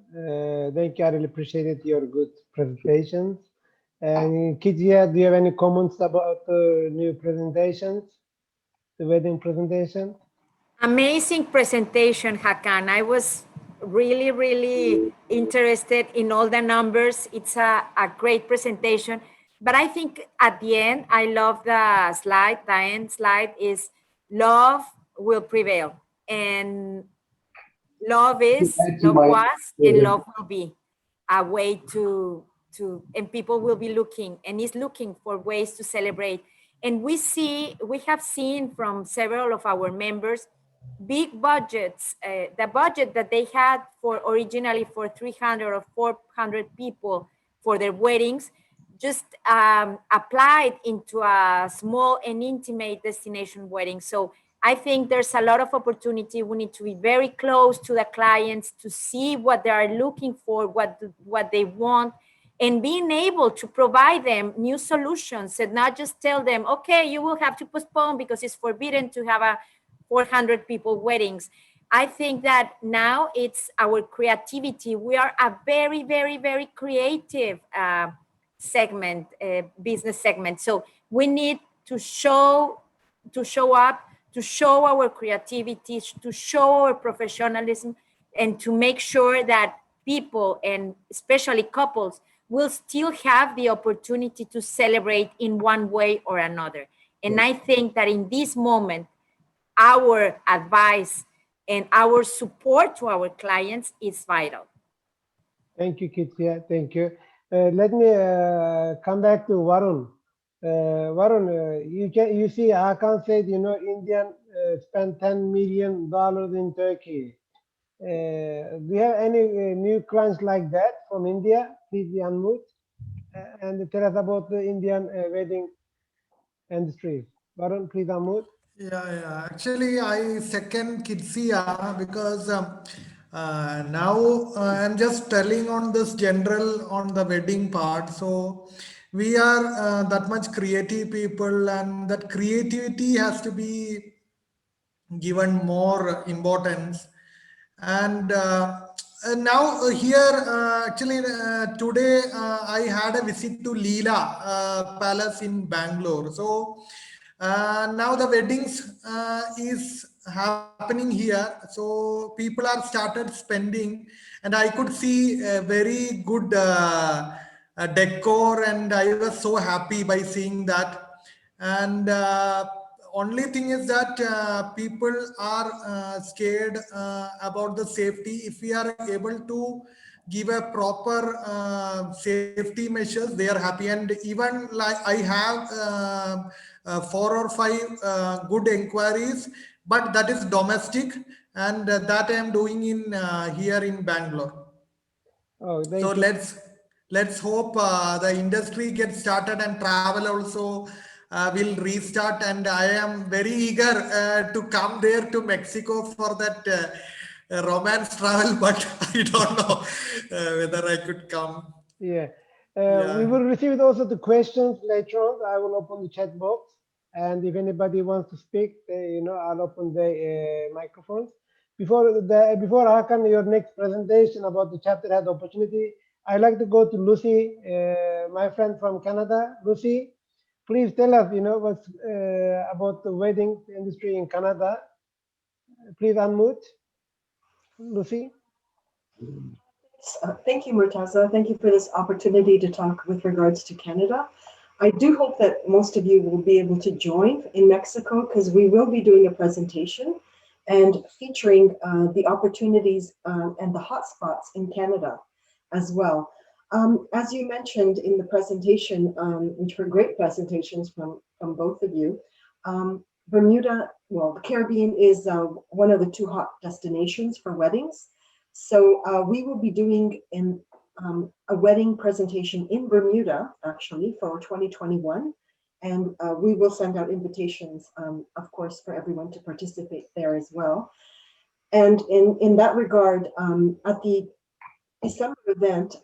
Thank you. I really appreciated your good presentations. And Kidia, do you have any comments about the new presentations, the wedding presentation? Amazing presentation, Hakan. I was really, really interested in all the numbers. It's a great presentation. But I think at the end, I love the slide. The end slide is love will prevail. And love was, and love will be a way to and people will be looking and is looking for ways to celebrate. And we have seen from several of our members big budgets, the budget that they had for originally for 300 or 400 people for their weddings, just applied into a small and intimate destination wedding. So I think there's a lot of opportunity. We need to be very close to the clients to see what they are looking for, what they want, and being able to provide them new solutions and not just tell them, okay, you will have to postpone because it's forbidden to have a 400 people weddings. I think that now it's our creativity. We are a very, very, very creative segment, business segment. So we need to show up, to show our creativity, to show our professionalism, and to make sure that people, and especially couples, will still have the opportunity to celebrate in one way or another. And I think that in this moment, our advice and our support to our clients is vital. Thank you, Kitia. Thank you. Let me come back to Varun. Varun, you see, Hakan said, Indian spent $10 million in Turkey. Do you have any new clients like that from India? Please unmute and tell us about the Indian wedding industry. Varun, please unmute. Yeah. Actually, I second Kitsia because now I'm just telling on this general on the wedding part. So we are that much creative people, and that creativity has to be given more importance. And now here actually today I had a visit to Leela Palace in Bangalore. So now the weddings is happening here. So people are started spending, and I could see a very good decor, and I was so happy by seeing that. And only thing is that people are scared about the safety. If we are able to give a proper safety measures, they are happy. And even like I have 4 or 5 good inquiries, but that is domestic, and that I am doing in here in Bangalore. Oh, So thank you. let's hope the industry gets started and travel also will restart. And I am very eager to come there to Mexico for that romance travel, but I don't know whether I could come. Yeah. We Yeah. will receive also the questions later on. I will open the chat box, and if anybody wants to speak, I'll open the microphones. Before Hakan, your next presentation about the chapter head opportunity, I'd like to go to Lucy, my friend from Canada. Lucy, please tell us, what's about the wedding industry in Canada. Please unmute, Lucy. Thank you, Murtaza. Thank you for this opportunity to talk with regards to Canada. I do hope that most of you will be able to join in Mexico, because we will be doing a presentation and featuring the opportunities and the hotspots in Canada as well. As you mentioned in the presentation, which were great presentations from both of you, Bermuda, well, the Caribbean is one of the 2 hot destinations for weddings. So we will be doing a wedding presentation in Bermuda, actually, for 2021. And we will send out invitations, of course, for everyone to participate there as well. And in that regard, at the December event,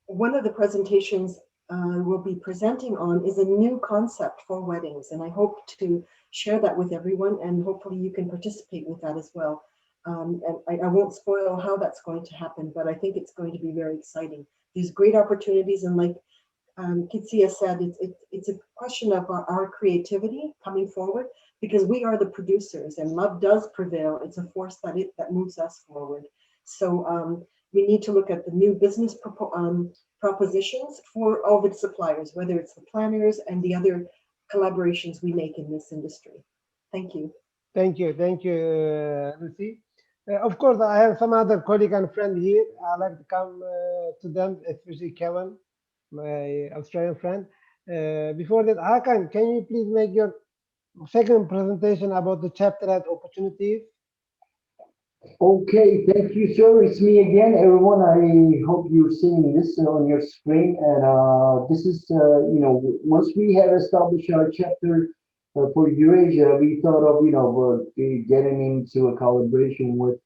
one of the presentations we'll be presenting on is a new concept for weddings. And I hope to share that with everyone, and hopefully you can participate with that as well. And I won't spoil how that's going to happen, but I think it's going to be very exciting. These great opportunities, and like Kitsia said, it's a question of our creativity coming forward, because we are the producers, and love does prevail. It's a force that moves us forward. So we need to look at the new business propositions for all the suppliers, whether it's the planners and the other collaborations we make in this industry. Thank you. Thank you, Lucy. Of course, I have some other colleague and friend here. I'd like to come to them, especially Kevin, my Australian friend. Before that, Hakan, can you please make your second presentation about the chapter at opportunities? Okay, thank you, sir. It's me again, everyone. I hope you're seeing this on your screen. And this is, once we have established our chapter for Eurasia, we thought of, getting into a collaboration with,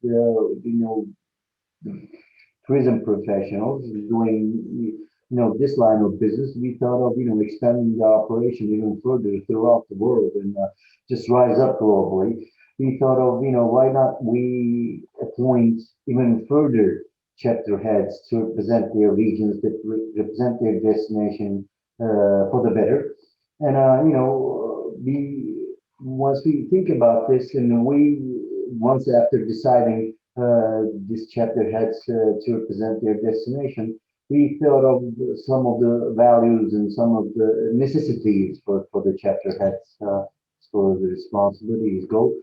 tourism professionals doing, this line of business. We thought of, expanding the operation even further throughout the world and just rise up globally. We thought of, why not we appoint even further chapter heads to represent their regions, that represent their destination for the better. And, once we think about this, and once after deciding this chapter heads to represent their destination, we thought of some of the values and some of the necessities for the chapter heads for the responsibilities go.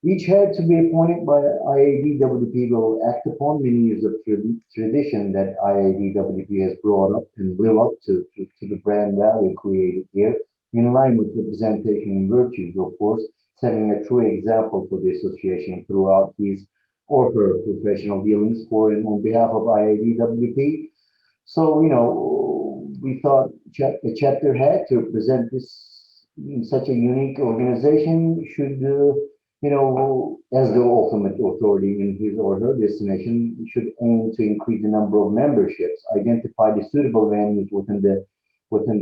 Each head to be appointed by IADWP will act upon many years of tradition that IADWP has brought up and live up to the brand value created here, in line with representation and virtues, of course, setting a true example for the association throughout his or her professional dealings for and on behalf of IADWP. So, we thought a chapter head to represent this such a unique organization should, as the ultimate authority in his or her destination, should aim to increase the number of memberships, identify the suitable venues within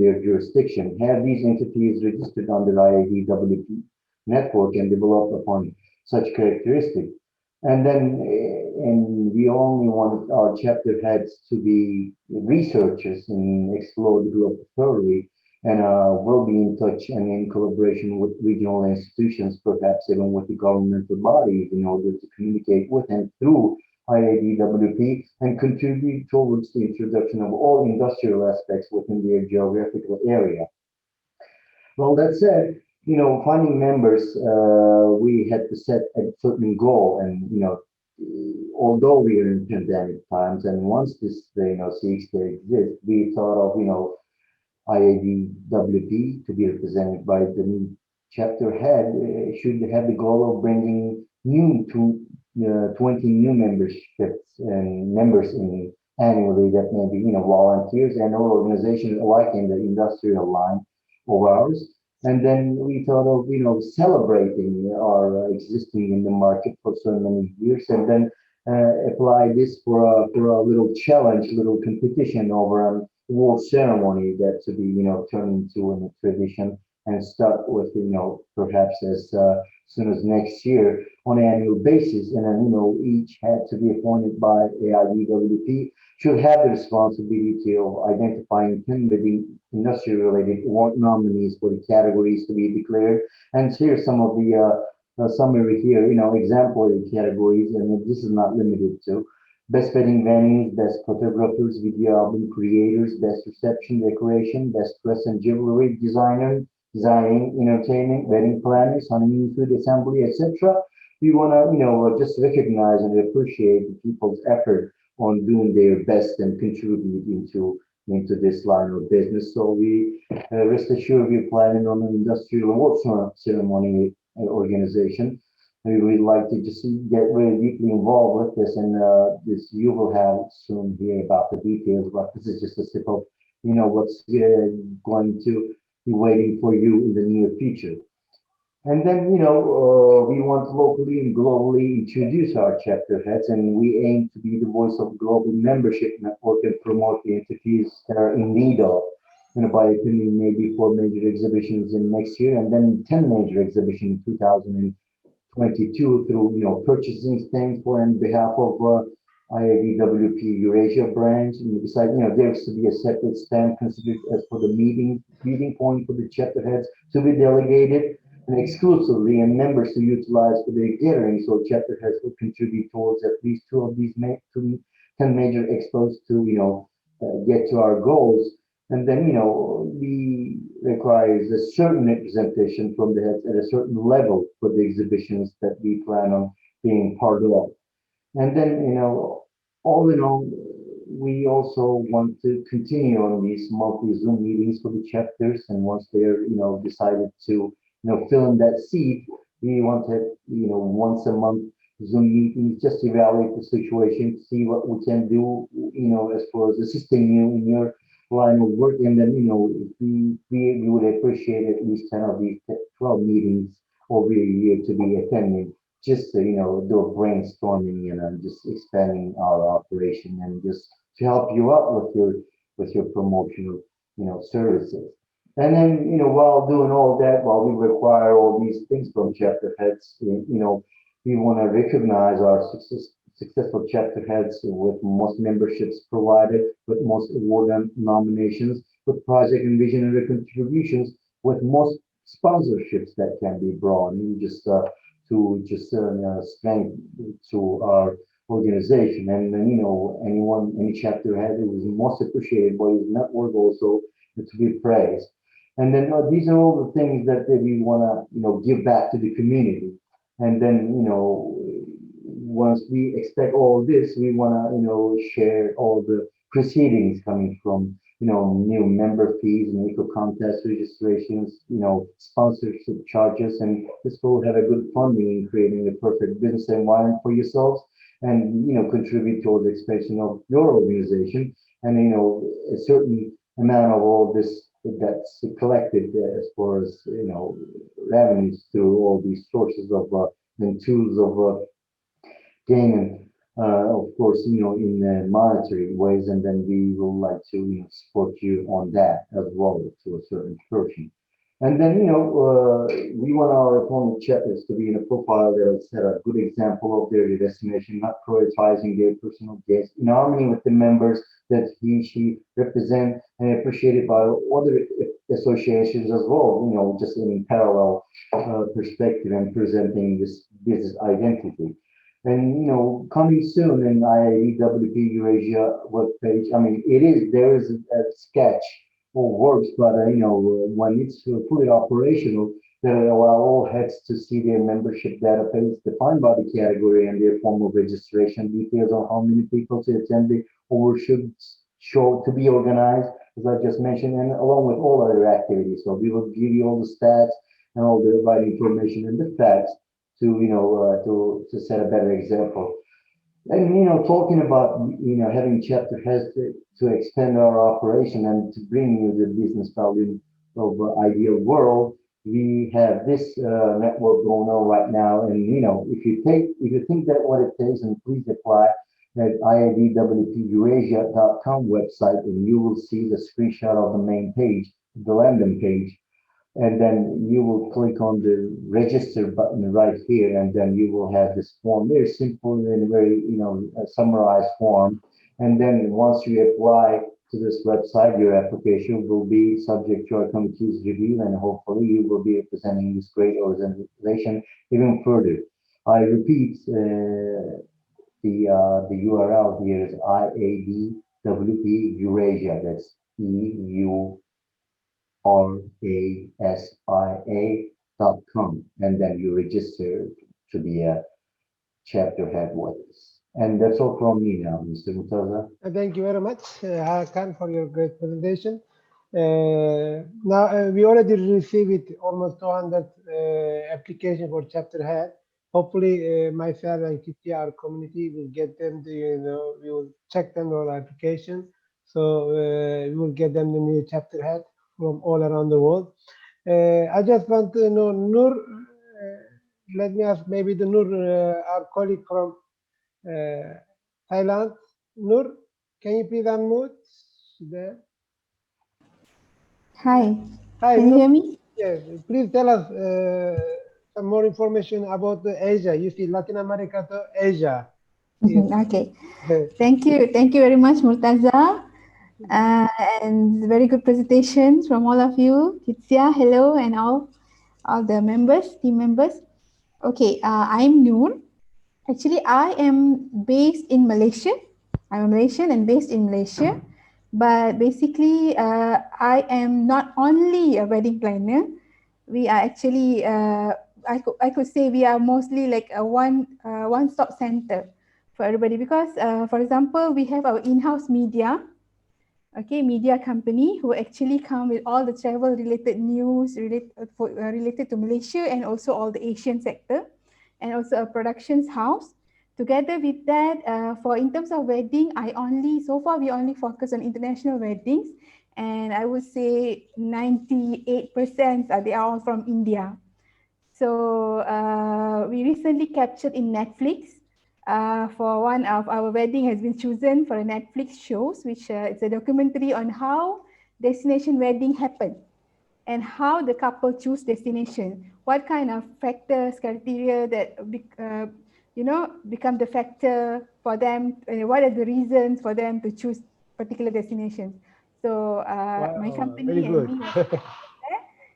their jurisdiction, have these entities registered under IADWP network, and develop upon such characteristics. And then, and we only want our chapter heads to be researchers and explore the globe thoroughly. And we'll be in touch and in collaboration with regional institutions, perhaps even with the governmental bodies, in order to communicate with and through IADWP and contribute towards the introduction of all industrial aspects within their geographical area. Well, that said, finding members, we had to set a certain goal, and although we are in pandemic times, and once this, ceased to exist, we thought of, IADWP to be represented by the new chapter head should have the goal of bringing 20 new memberships and members in annually that may be, volunteers and or organizations alike in the industrial line of ours. And then we thought of, celebrating our existing in the market for so many years, and then apply this for a little challenge, little competition over an award ceremony that to be, turned into a tradition and start with, perhaps as soon as next year on an annual basis. And then, each had to be appointed by AIDWP should have the responsibility of identifying 10 industry-related award nominees for the categories to be declared. And here's some of the summary here, exemplary categories, and this is not limited to best wedding venues, best photographers, video album creators, best reception decoration, best dress and jewelry designing, entertainment, wedding planners, honeymoon food assembly, etc. We want to, just recognize and appreciate the people's effort on doing their best and contribute into this line of business. So we rest assured we're planning on an industrial award ceremony organization. We would like to just get really deeply involved with this, and this you will have soon hear about the details. But this is just a sip of, what's going to be waiting for you in the near future. And then, we want to locally and globally introduce our chapter heads, and we aim to be the voice of global membership network and promote the entities that are in need of, by attending maybe 4 major exhibitions in next year, and then 10 major exhibitions in 2022 through, purchasing things for on behalf of IADWP-Eurasia branch. And besides, there's to be a separate stand considered as for the meeting point for the chapter heads to be delegated and exclusively and members to utilize for their gatherings. So chapter heads will contribute towards at least 2 of these 10 major expos to, get to our goals. And then, we requires a certain representation from the heads at a certain level for the exhibitions that we plan on being part of. And then, all in all, we also want to continue on these monthly Zoom meetings for the chapters. And once they're, decided to, fill in that seat, we want to, once a month Zoom meetings, just evaluate the situation, see what we can do, as far as assisting you in your line of work. And then, if we would appreciate at least 10 of these 12 meetings over a year to be attending, just to, do a brainstorming and just expanding our operation and just to help you out with your promotional, services. And then, while doing all that, while we require all these things from chapter heads, we want to recognize our successful chapter heads with most memberships provided, with most award nominations, with project and visionary contributions, with most sponsorships that can be brought in just to strength to our organization. And any chapter head who is most appreciated by his network also to be praised. And then these are all the things that we want to give back to the community. And then once we expect all this, we want to share all the proceedings coming from new member fees and eco contest registrations, sponsorship charges, and this will have a good funding in creating a perfect business environment for yourselves, and contribute towards the expansion of your organization. And a certain amount of all this that's collected as far as revenues through all these sources of and tools of gain, of course, in monetary ways. And then we would like to support you on that as well to a certain portion. And then, we want our appointment checkers to be in a profile that will set a good example of their destination, not prioritizing their personal gains, in harmony with the members that she represent and appreciated by other associations as well, just in parallel perspective and presenting this business identity. And coming soon in IADWP-Eurasia webpage, there is a sketch or works, but when it's fully operational, that allow all heads to see their membership database defined by the category and their form of registration details on how many people to attend the overshoot show to be organized, as I just mentioned, and along with all other activities. So we will give you all the stats and all the right information and the facts to to set a better example. And talking about having chapter heads to extend our operation and to bring you the business value of ideal world, we have this network going on right now. And if you think that what it takes, and please apply at IADWP-Eurasia.com website, and you will see the screenshot of the main page, the landing page. And then you will click on the register button right here, and then you will have this form, very simple and very summarized form. And then once you apply to this website, your application will be subject to our committee's review, and hopefully you will be representing this great organization even further. I repeat, the URL here is IADWP-Eurasia. That's EURASIA.com, and then you register to be a chapter head with us. And that's all from me now, Mr. Murtaza. Thank you very much, Hakan, for your great presentation. Now we already received almost 200 applications for chapter head. Hopefully, myself and Kitty, our community, will get them. We will check them on application, so we will get them the new chapter head from all around the world. I just want to know, Nur. Let me ask maybe the Nur, our colleague from Thailand. Nur, can you please unmute? There. Hi. Hi. Can you hear me? Yes. Please tell us some more information about Asia. You see, Latin America to Asia. Yes. Okay. Thank you. Thank you very much, Murtaza. And very good presentations from all of you. Kitsia, hello, and all the members, team members. Okay, I'm Noor. Actually, I am based in Malaysia. I'm a Malaysian and based in Malaysia. But basically, I am not only a wedding planner. We are actually, I could say we are mostly like a one-stop center for everybody, because, for example, we have our in-house media. Okay, media company who actually come with all the travel related news related to Malaysia and also all the Asian sector, and also a productions house. Together with that, in terms of wedding, so far we only focus on international weddings, and I would say 98% they are all from India. So we recently captured in Netflix. For one of our wedding has been chosen for a Netflix shows, which it's a documentary on how destination wedding happen and how the couple choose destination. What kind of factors, criteria that become the factor for them? What are the reasons for them to choose particular destinations? So wow, my company very good. and me,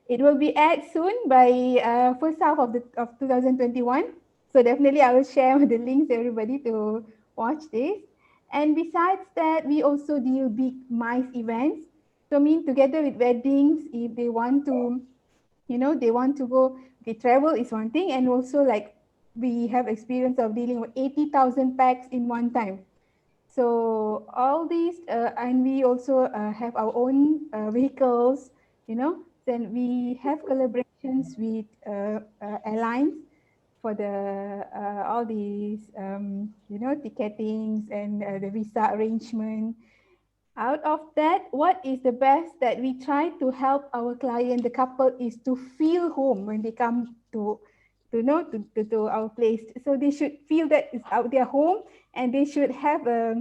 it will be aired soon by first half of 2021. So definitely I will share the links to everybody to watch this. And besides that, we also deal big MICE events. So together with weddings, if they want to, they want to go, travel is one thing. And also like we have experience of dealing with 80,000 packs in one time. So all these, and we also have our own vehicles, then we have collaborations with airlines for the all these ticketings and the visa arrangement. Out of that, what is the best that we try to help our client, the couple, is to feel home when they come to our place. So they should feel that it's out their home, and they should have a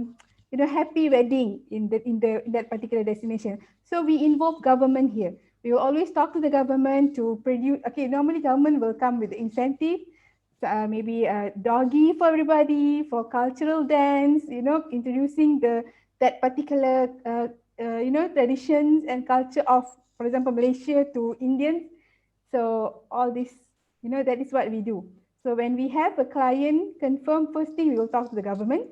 happy wedding in that particular destination. So we involve government here. We will always talk to the government to produce. Okay, normally government will come with the incentive, maybe a doggy for everybody, for cultural dance, you know, introducing that particular you know, traditions and culture of, for example, Malaysia to Indians. So all this, you know, that is what we do. So when we have a client confirm, first thing we will talk to the government,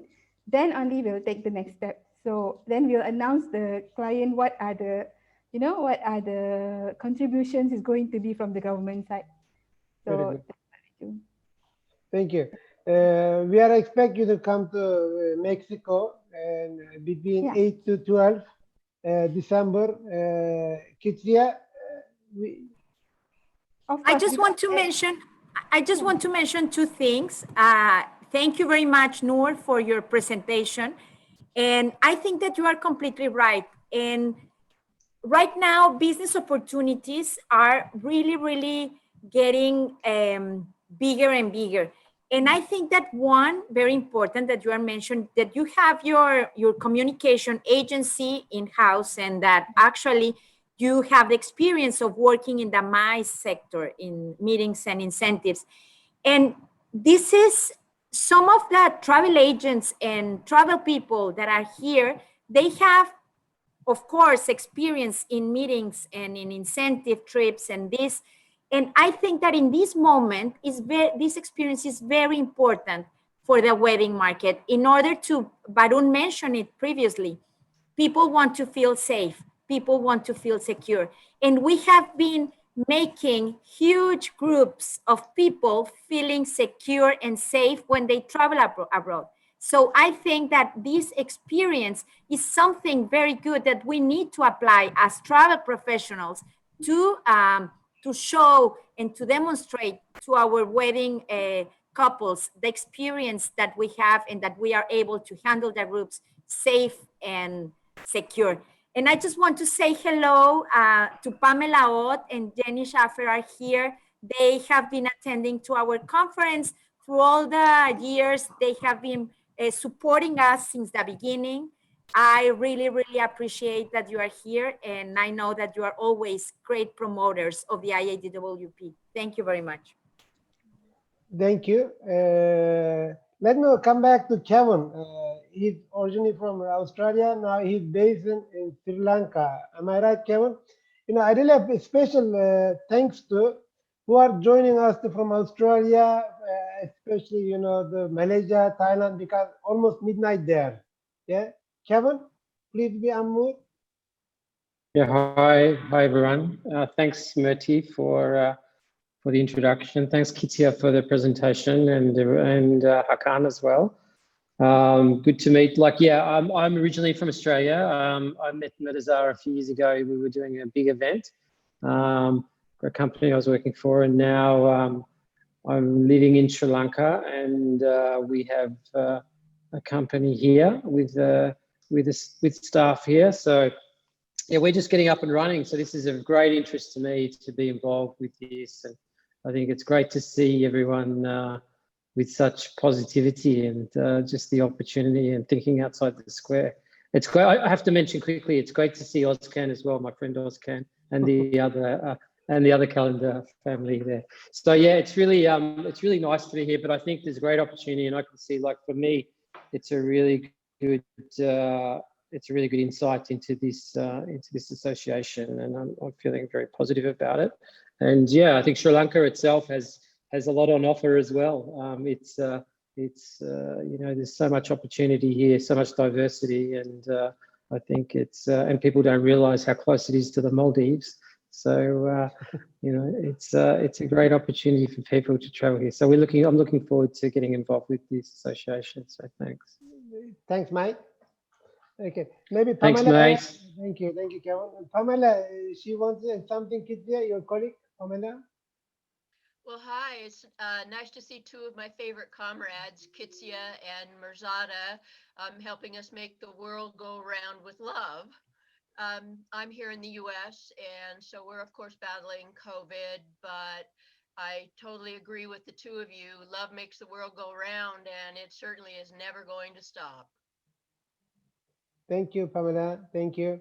then only we'll take the next step. So then we'll announce the client what are the, you know, what are the contributions is going to be from the government side. Very So good. that's what we do. Thank you. We are expect you to come to Mexico and between Yeah. 8 to 12 December. Kitsia, Of I course, just want to mention, I just want to mention two things. Thank you very much, Noor, for your presentation. And I think that you are completely right. And right now, business opportunities are really, really getting bigger and bigger. And I think that one very important that you are mentioned, that you have your communication agency in-house, and that actually you have the experience of working in the MICE sector in meetings and incentives. And this is some of the travel agents and travel people that are here, they have, of course, experience in meetings and in incentive trips and this. And I think that in this moment, this experience is very important for the wedding market. In order to, Barun mentioned it previously, people want to feel safe. People want to feel secure. And we have been making huge groups of people feeling secure and safe when they travel abroad. So I think that this experience is something very good that we need to apply as travel professionals to show and to demonstrate to our wedding couples the experience that we have, and that we are able to handle the groups safe and secure. And I just want to say hello to Pamela Ott and Jenny Schaffer are here. They have been attending to our conference through all the years. They have been supporting us since the beginning. I really, really appreciate that you are here. And I know that you are always great promoters of the IADWP. Thank you very much. thank you. Let me come back to Kevin. He's originally from Australia. Now he's based in Sri Lanka. Am I right, Kevin? You know, I really have a special thanks to who are joining us from Australia, especially, you know, the Malaysia, Thailand, because almost midnight there. Yeah, Kevin, please be unmute. Yeah, hi everyone. Thanks, Murti, for the introduction. Thanks, Kitsia, for the presentation, and Hakan as well. Good to meet. I'm originally from Australia. I met Mirzar a few years ago. We were doing a big event for a company I was working for, and now I'm living in Sri Lanka, and we have a company here with staff here. So yeah, we're just getting up and running. So this is of great interest to me to be involved with this, and I think it's great to see everyone with such positivity and just the opportunity and thinking outside the square. It's great. I have to mention quickly, it's great to see Ozcan as well, my friend Ozcan, and the other calendar family there. So yeah, it's really nice to be here. But I think there's a great opportunity, and I can see, like, for me, it's a really good insight into this association, and I'm feeling very positive about it. And yeah, I think Sri Lanka itself has a lot on offer as well. It's you know, there's so much opportunity here, so much diversity, and I think it's and people don't realize how close it is to the Maldives. So you know, it's a great opportunity for people to travel here. So I'm looking forward to getting involved with this association. So thanks. Thanks, Mike. Okay, maybe Thanks, Pamela. mate. Thank you, Kevin. Pamela, she wants something, Kitsia, your colleague, Pamela. Well, hi, it's nice to see two of my favorite comrades, Kitsia and Mirzada, helping us make the world go around with love. I'm here in the US, and so we're, of course, battling COVID, but I totally agree with the two of you. Love makes the world go round, and it certainly is never going to stop. Thank you, Pamela. Thank you.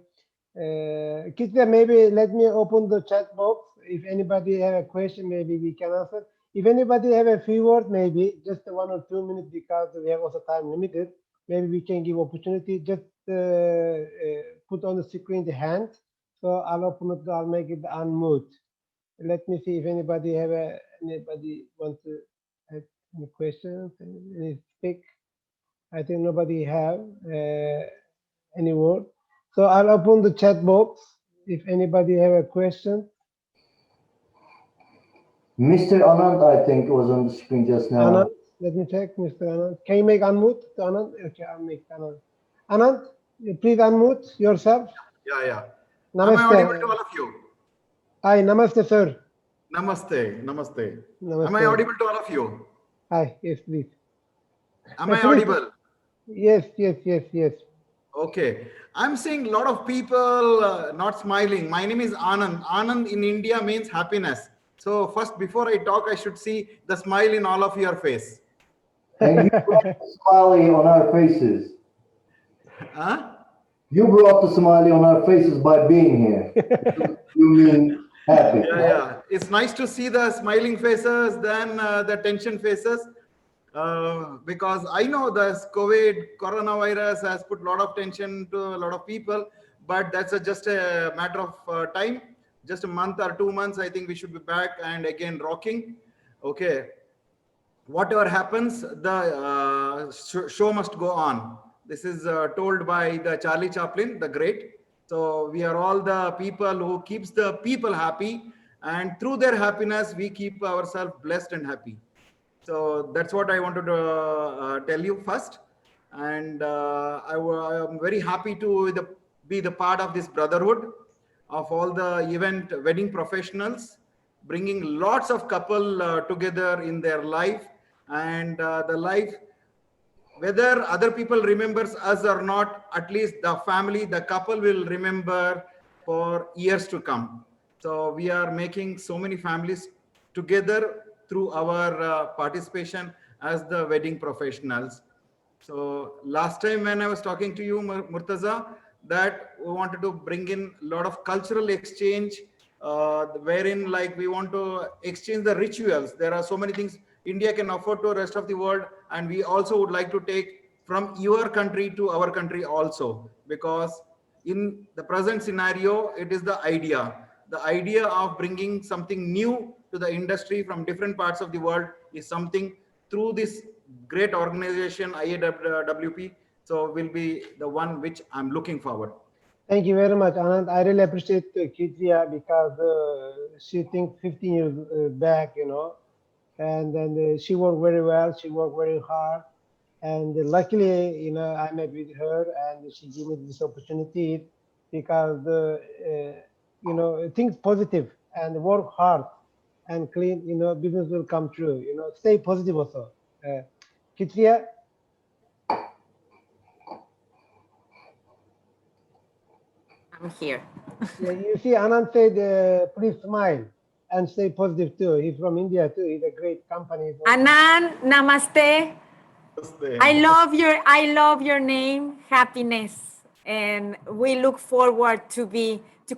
Kitya, maybe let me open the chat box. If anybody have a question, maybe we can answer. If anybody have a few words, maybe just 1 or 2 minutes, because we have also time limited. Maybe we can give opportunity. Just put on the screen the hand. So I'll open it. I'll make it unmute. Let me see if anybody wants to have any questions, any speak. I think nobody have any word. So I'll open the chat box if anybody have a question. Mr. Anand, I think, was on the screen just now. Anand, let me check, Mr. Anand. Can you make unmute to Anand? Okay, I'll make Anand. Anand, please unmute yourself. Yeah. Namaste. Am I audible to all of you? Hi, namaste, sir. Namaste. Am I audible to all of you? Hi, yes, please. Am I audible? Yes. Okay. I'm seeing a lot of people not smiling. My name is Anand. Anand in India means happiness. So first, before I talk, I should see the smile in all of your face. And you brought the smiley on our faces. Huh? You brought the smiley on our faces by being here. You mean happy. Yeah. It's nice to see the smiling faces than the tension faces. Because I know this coronavirus has put a lot of tension to a lot of people, but that's just a matter of time. Just a month or 2 months, I think we should be back and again rocking. Okay. Whatever happens, the show must go on. This is told by the Charlie Chaplin, the great. So we are all the people who keeps the people happy, and through their happiness, we keep ourselves blessed and happy. So that's what I wanted to tell you first. And I am very happy to be the part of this brotherhood of all the event wedding professionals, bringing lots of couple together in their life, and the life, whether other people remembers us or not, at least the family, the couple will remember for years to come. So we are making so many families together through our participation as the wedding professionals. So last time when I was talking to you, Murtaza, that we wanted to bring in a lot of cultural exchange, wherein like we want to exchange the rituals. There are so many things India can offer to the rest of the world, and we also would like to take from your country to our country also, because in the present scenario, it is the idea of bringing something new to the industry from different parts of the world is something through this great organization IADWP. So will be the one which I'm looking forward. Thank you very much, Anand. I really appreciate Kitya, because she thinks 15 years back, and then she worked very well. She worked very hard, and luckily, I met with her, and she gave me this opportunity, because think positive and work hard and clean. Business will come true. Stay positive also. Kitya. I'm here. Yeah, you see, Anand said, please smile and stay positive too. He's from India too. He's a great company. Anand, namaste. I love your name, happiness, and we look forward to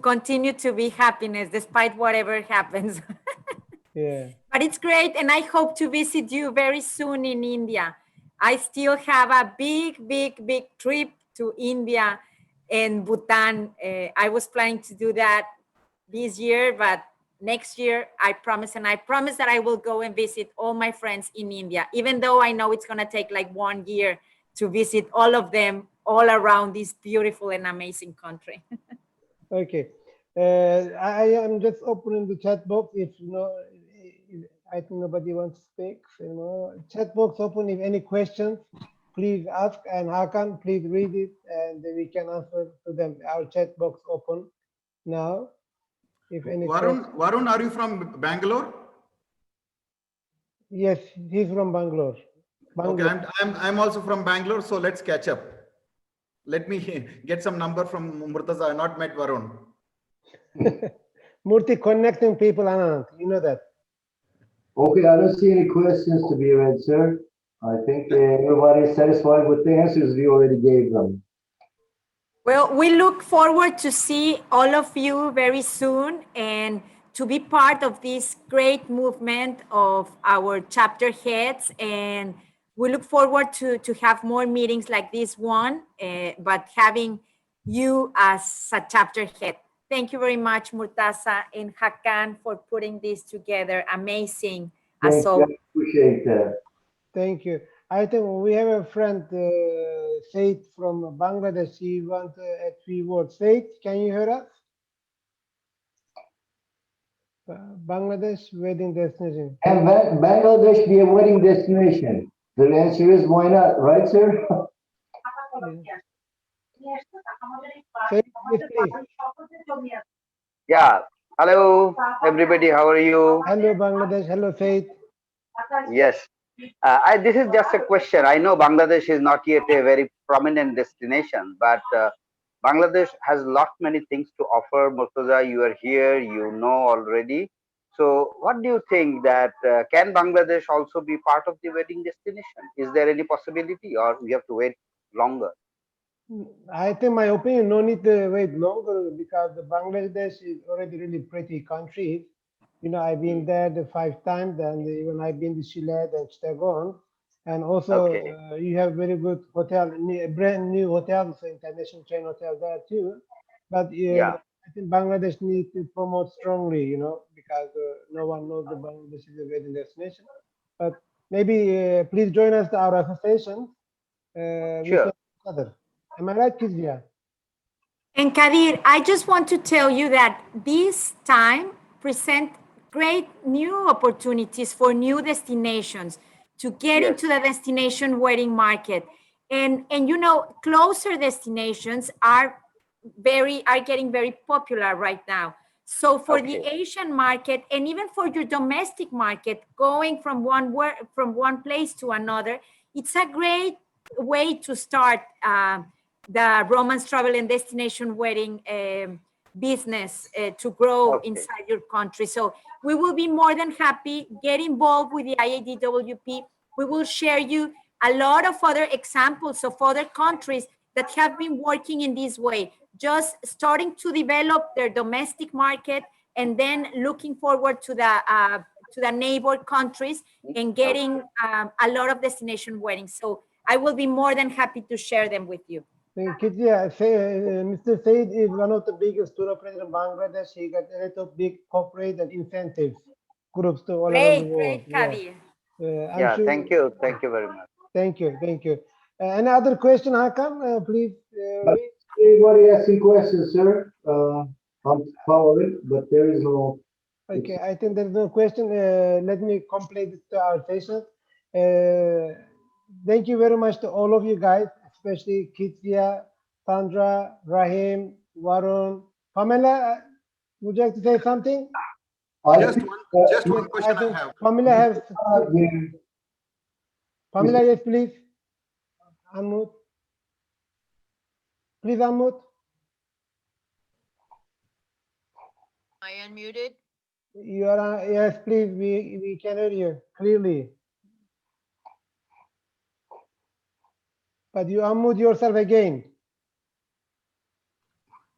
continue to be happiness despite whatever happens. Yeah. But it's great, and I hope to visit you very soon in India. I still have a big trip to India and Bhutan. I was planning to do that this year, but next year I promise that I will go and visit all my friends in India, even though I know it's going to take like 1 year to visit all of them all around this beautiful and amazing country. Okay. I am just opening the chat box. If I think nobody wants to speak. Chat box open. If any questions, please ask, and Hakan, please read it, and we can answer to them. Our chat box open now. If any Varun, are you from Bangalore? Yes, he's from Bangalore. Okay, I'm also from Bangalore, so let's catch up. Let me get some number from Murtaza. I not met Varun. Murthy, connecting people, Anand. You know that. Okay, I don't see any questions to be read, sir. I think everybody is satisfied with the answers we already gave them. Well, we look forward to see all of you very soon and to be part of this great movement of our chapter heads. And we look forward to have more meetings like this one, but having you as a chapter head. Thank you very much, Murtaza and Hakan, for putting this together. Amazing. Thank you. I appreciate that. Thank you. I think we have a friend, Said from Bangladesh. He wants a few words. Said, can you hear us? Bangladesh wedding destination. And Bangladesh be a wedding destination? The answer is why not, right, sir? Said, yes, please. Yeah. Hello, everybody. How are you? Hello, Bangladesh. Hello, Said. Yes. This is just a question. I know Bangladesh is not yet a very prominent destination, but Bangladesh has lot many things to offer. Murtaza, you are here, you know already. So what do you think that can Bangladesh also be part of the wedding destination? Is there any possibility or we have to wait longer? I think my opinion, no need to wait longer because the Bangladesh is already really pretty country. You know, I've been there the 5 times, and even I've been to Sylhet and Stegon. And also, Okay. you have very good hotel, brand new hotels, international chain hotel there too. But Yeah. I think Bangladesh needs to promote strongly, you know, because no one knows the Bangladesh is a wedding destination. But maybe please join us to our association. We Sure. can together. Am I right, Kizia? And Kadir, I just want to tell you that this time present great new opportunities for new destinations to get Yes. into the destination wedding market. And you know, closer destinations are getting very popular right now. So for the Okay. Asian market and even for your domestic market, going from one place to another, it's a great way to start the romance travel and destination wedding business to grow Okay. inside your country. So we will be more than happy. Get involved with the IADWP. We will share you a lot of other examples of other countries that have been working in this way, just starting to develop their domestic market and then looking forward to the neighbor countries and getting a lot of destination weddings. So I will be more than happy to share them with you. Kizia, Mr. Said is one of the biggest tour operators in Bangladesh. He got a lot of big corporate and incentives groups to all around the world. Great, Kadir. I'm Yeah. sure. Thank you. Thank you very much. Thank you. Thank you. Any other question, Hakan? Please. Anybody asking questions, sir? I'm following, but there is no. Okay, I think there's no question. Let me complete our session. Thank you very much to all of you guys, especially Kizia, Sandra, Rahim, Varun, Pamela. Would you like to say something? Just one question I have. Pamela has. Yeah. Pamela, yes, please. Unmute. Please unmute. Am I unmuted? You are, yes, please. We can hear you clearly. But you unmute yourself again.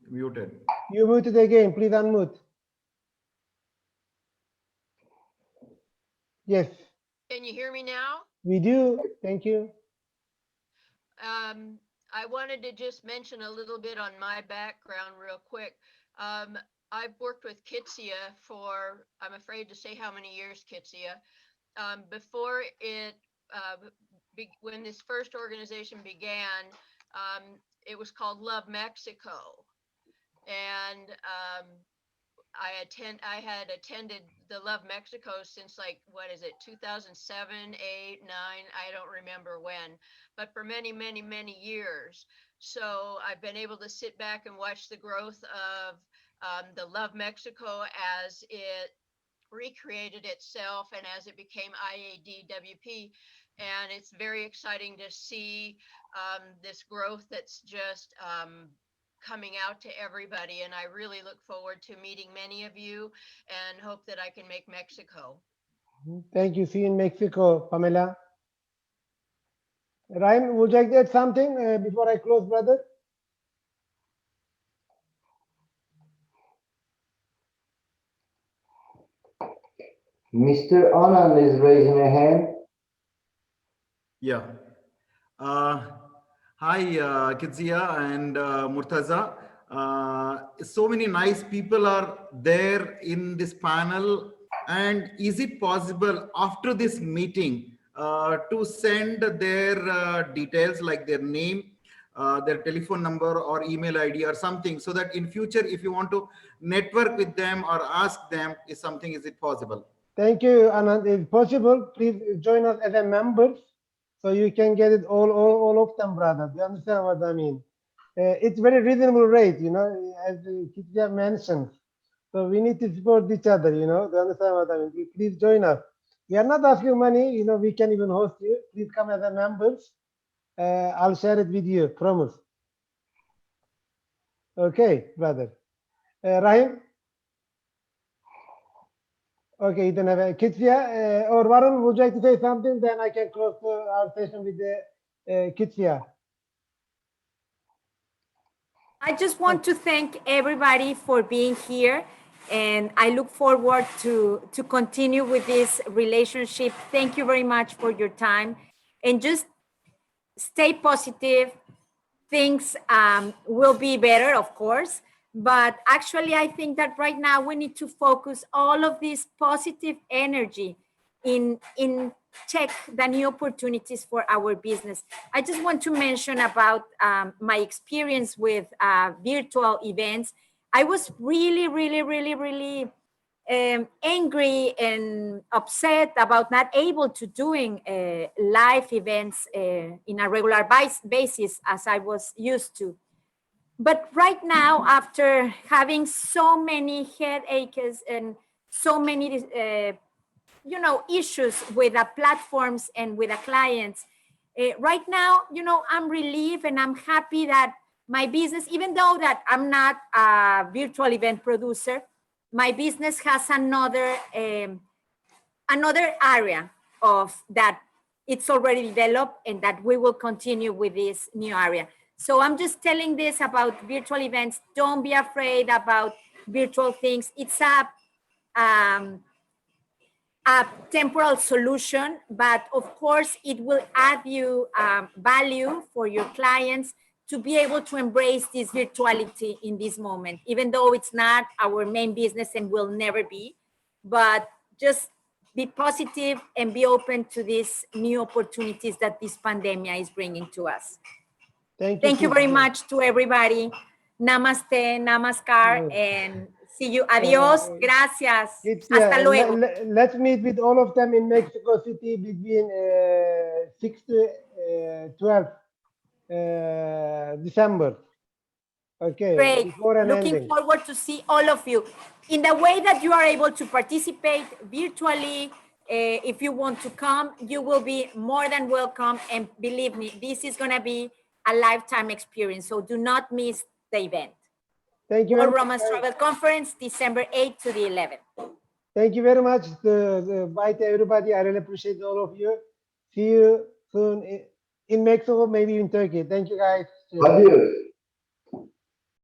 Muted. You muted again. Please unmute. Yes. Can you hear me now? We do. Thank you. I wanted to just mention a little bit on my background real quick. I've worked with Kitsia for, I'm afraid to say how many years, Kitsia. Before it, when this first organization began, it was called Love Mexico. And I had attended the Love Mexico since like, what is it, 2007, 8, 9, I don't remember when, but for many, many, many years. So I've been able to sit back and watch the growth of the Love Mexico as it recreated itself and as it became IADWP. And it's very exciting to see this growth that's just coming out to everybody. And I really look forward to meeting many of you and hope that I can make Mexico. Thank you. See you in Mexico, Pamela. Ryan, would you like to add something before I close, brother? Mr. Anand is raising a hand. Yeah. Hi, Kizia and Murtaza. So many nice people are there in this panel. And is it possible after this meeting to send their details like their name, their telephone number or email ID or something, so that in future, if you want to network with them or ask them, is it possible? Thank you, Anand. If possible, please join us as a member, so you can get it all of them, brother. You understand what I mean? It's very reasonable rate, you know, as Kitya mentioned. So we need to support each other, you know. Do you understand what I mean? Please join us. We are not asking money, you know. We can even host you. Please come as a member. I'll share it with you. Promise. Okay, brother. Rahim. Okay, then have a Kitsia or Varun, would you like to say something? Then I can close our session with the Kitsia. I just want to thank everybody for being here, and I look forward to continue with this relationship. Thank you very much for your time, and just stay positive. Things will be better, of course, but actually I think that right now we need to focus all of this positive energy in check the new opportunities for our business. I just want to mention about my experience with virtual events. I was really angry and upset about not able to doing live events in a regular basis as I was used to. But right now, after having so many headaches and so many issues with the platforms and with the clients, right now, I'm relieved and I'm happy that my business, even though that I'm not a virtual event producer, my business has another area of that it's already developed, and that we will continue with this new area. So I'm just telling this about virtual events. Don't be afraid about virtual things. It's a temporal solution, but of course it will add you value for your clients to be able to embrace this virtuality in this moment, even though it's not our main business and will never be. But just be positive and be open to these new opportunities that this pandemic is bringing to us. Thank you very much to everybody. Namaste, namaskar, and see you. Adios, gracias. Hasta luego. Let's meet with all of them in Mexico City between 6 to 12 December. Okay. Great. Looking forward to see all of you. In the way that you are able to participate virtually, if you want to come, you will be more than welcome. And believe me, this is going to be a lifetime experience. So do not miss the event. Thank you. World Romance Travel Conference, December 8th to the 11th. Thank you very much. Bye to everybody. I really appreciate all of you. See you soon in Mexico, maybe in Turkey. Thank you, guys. Adios.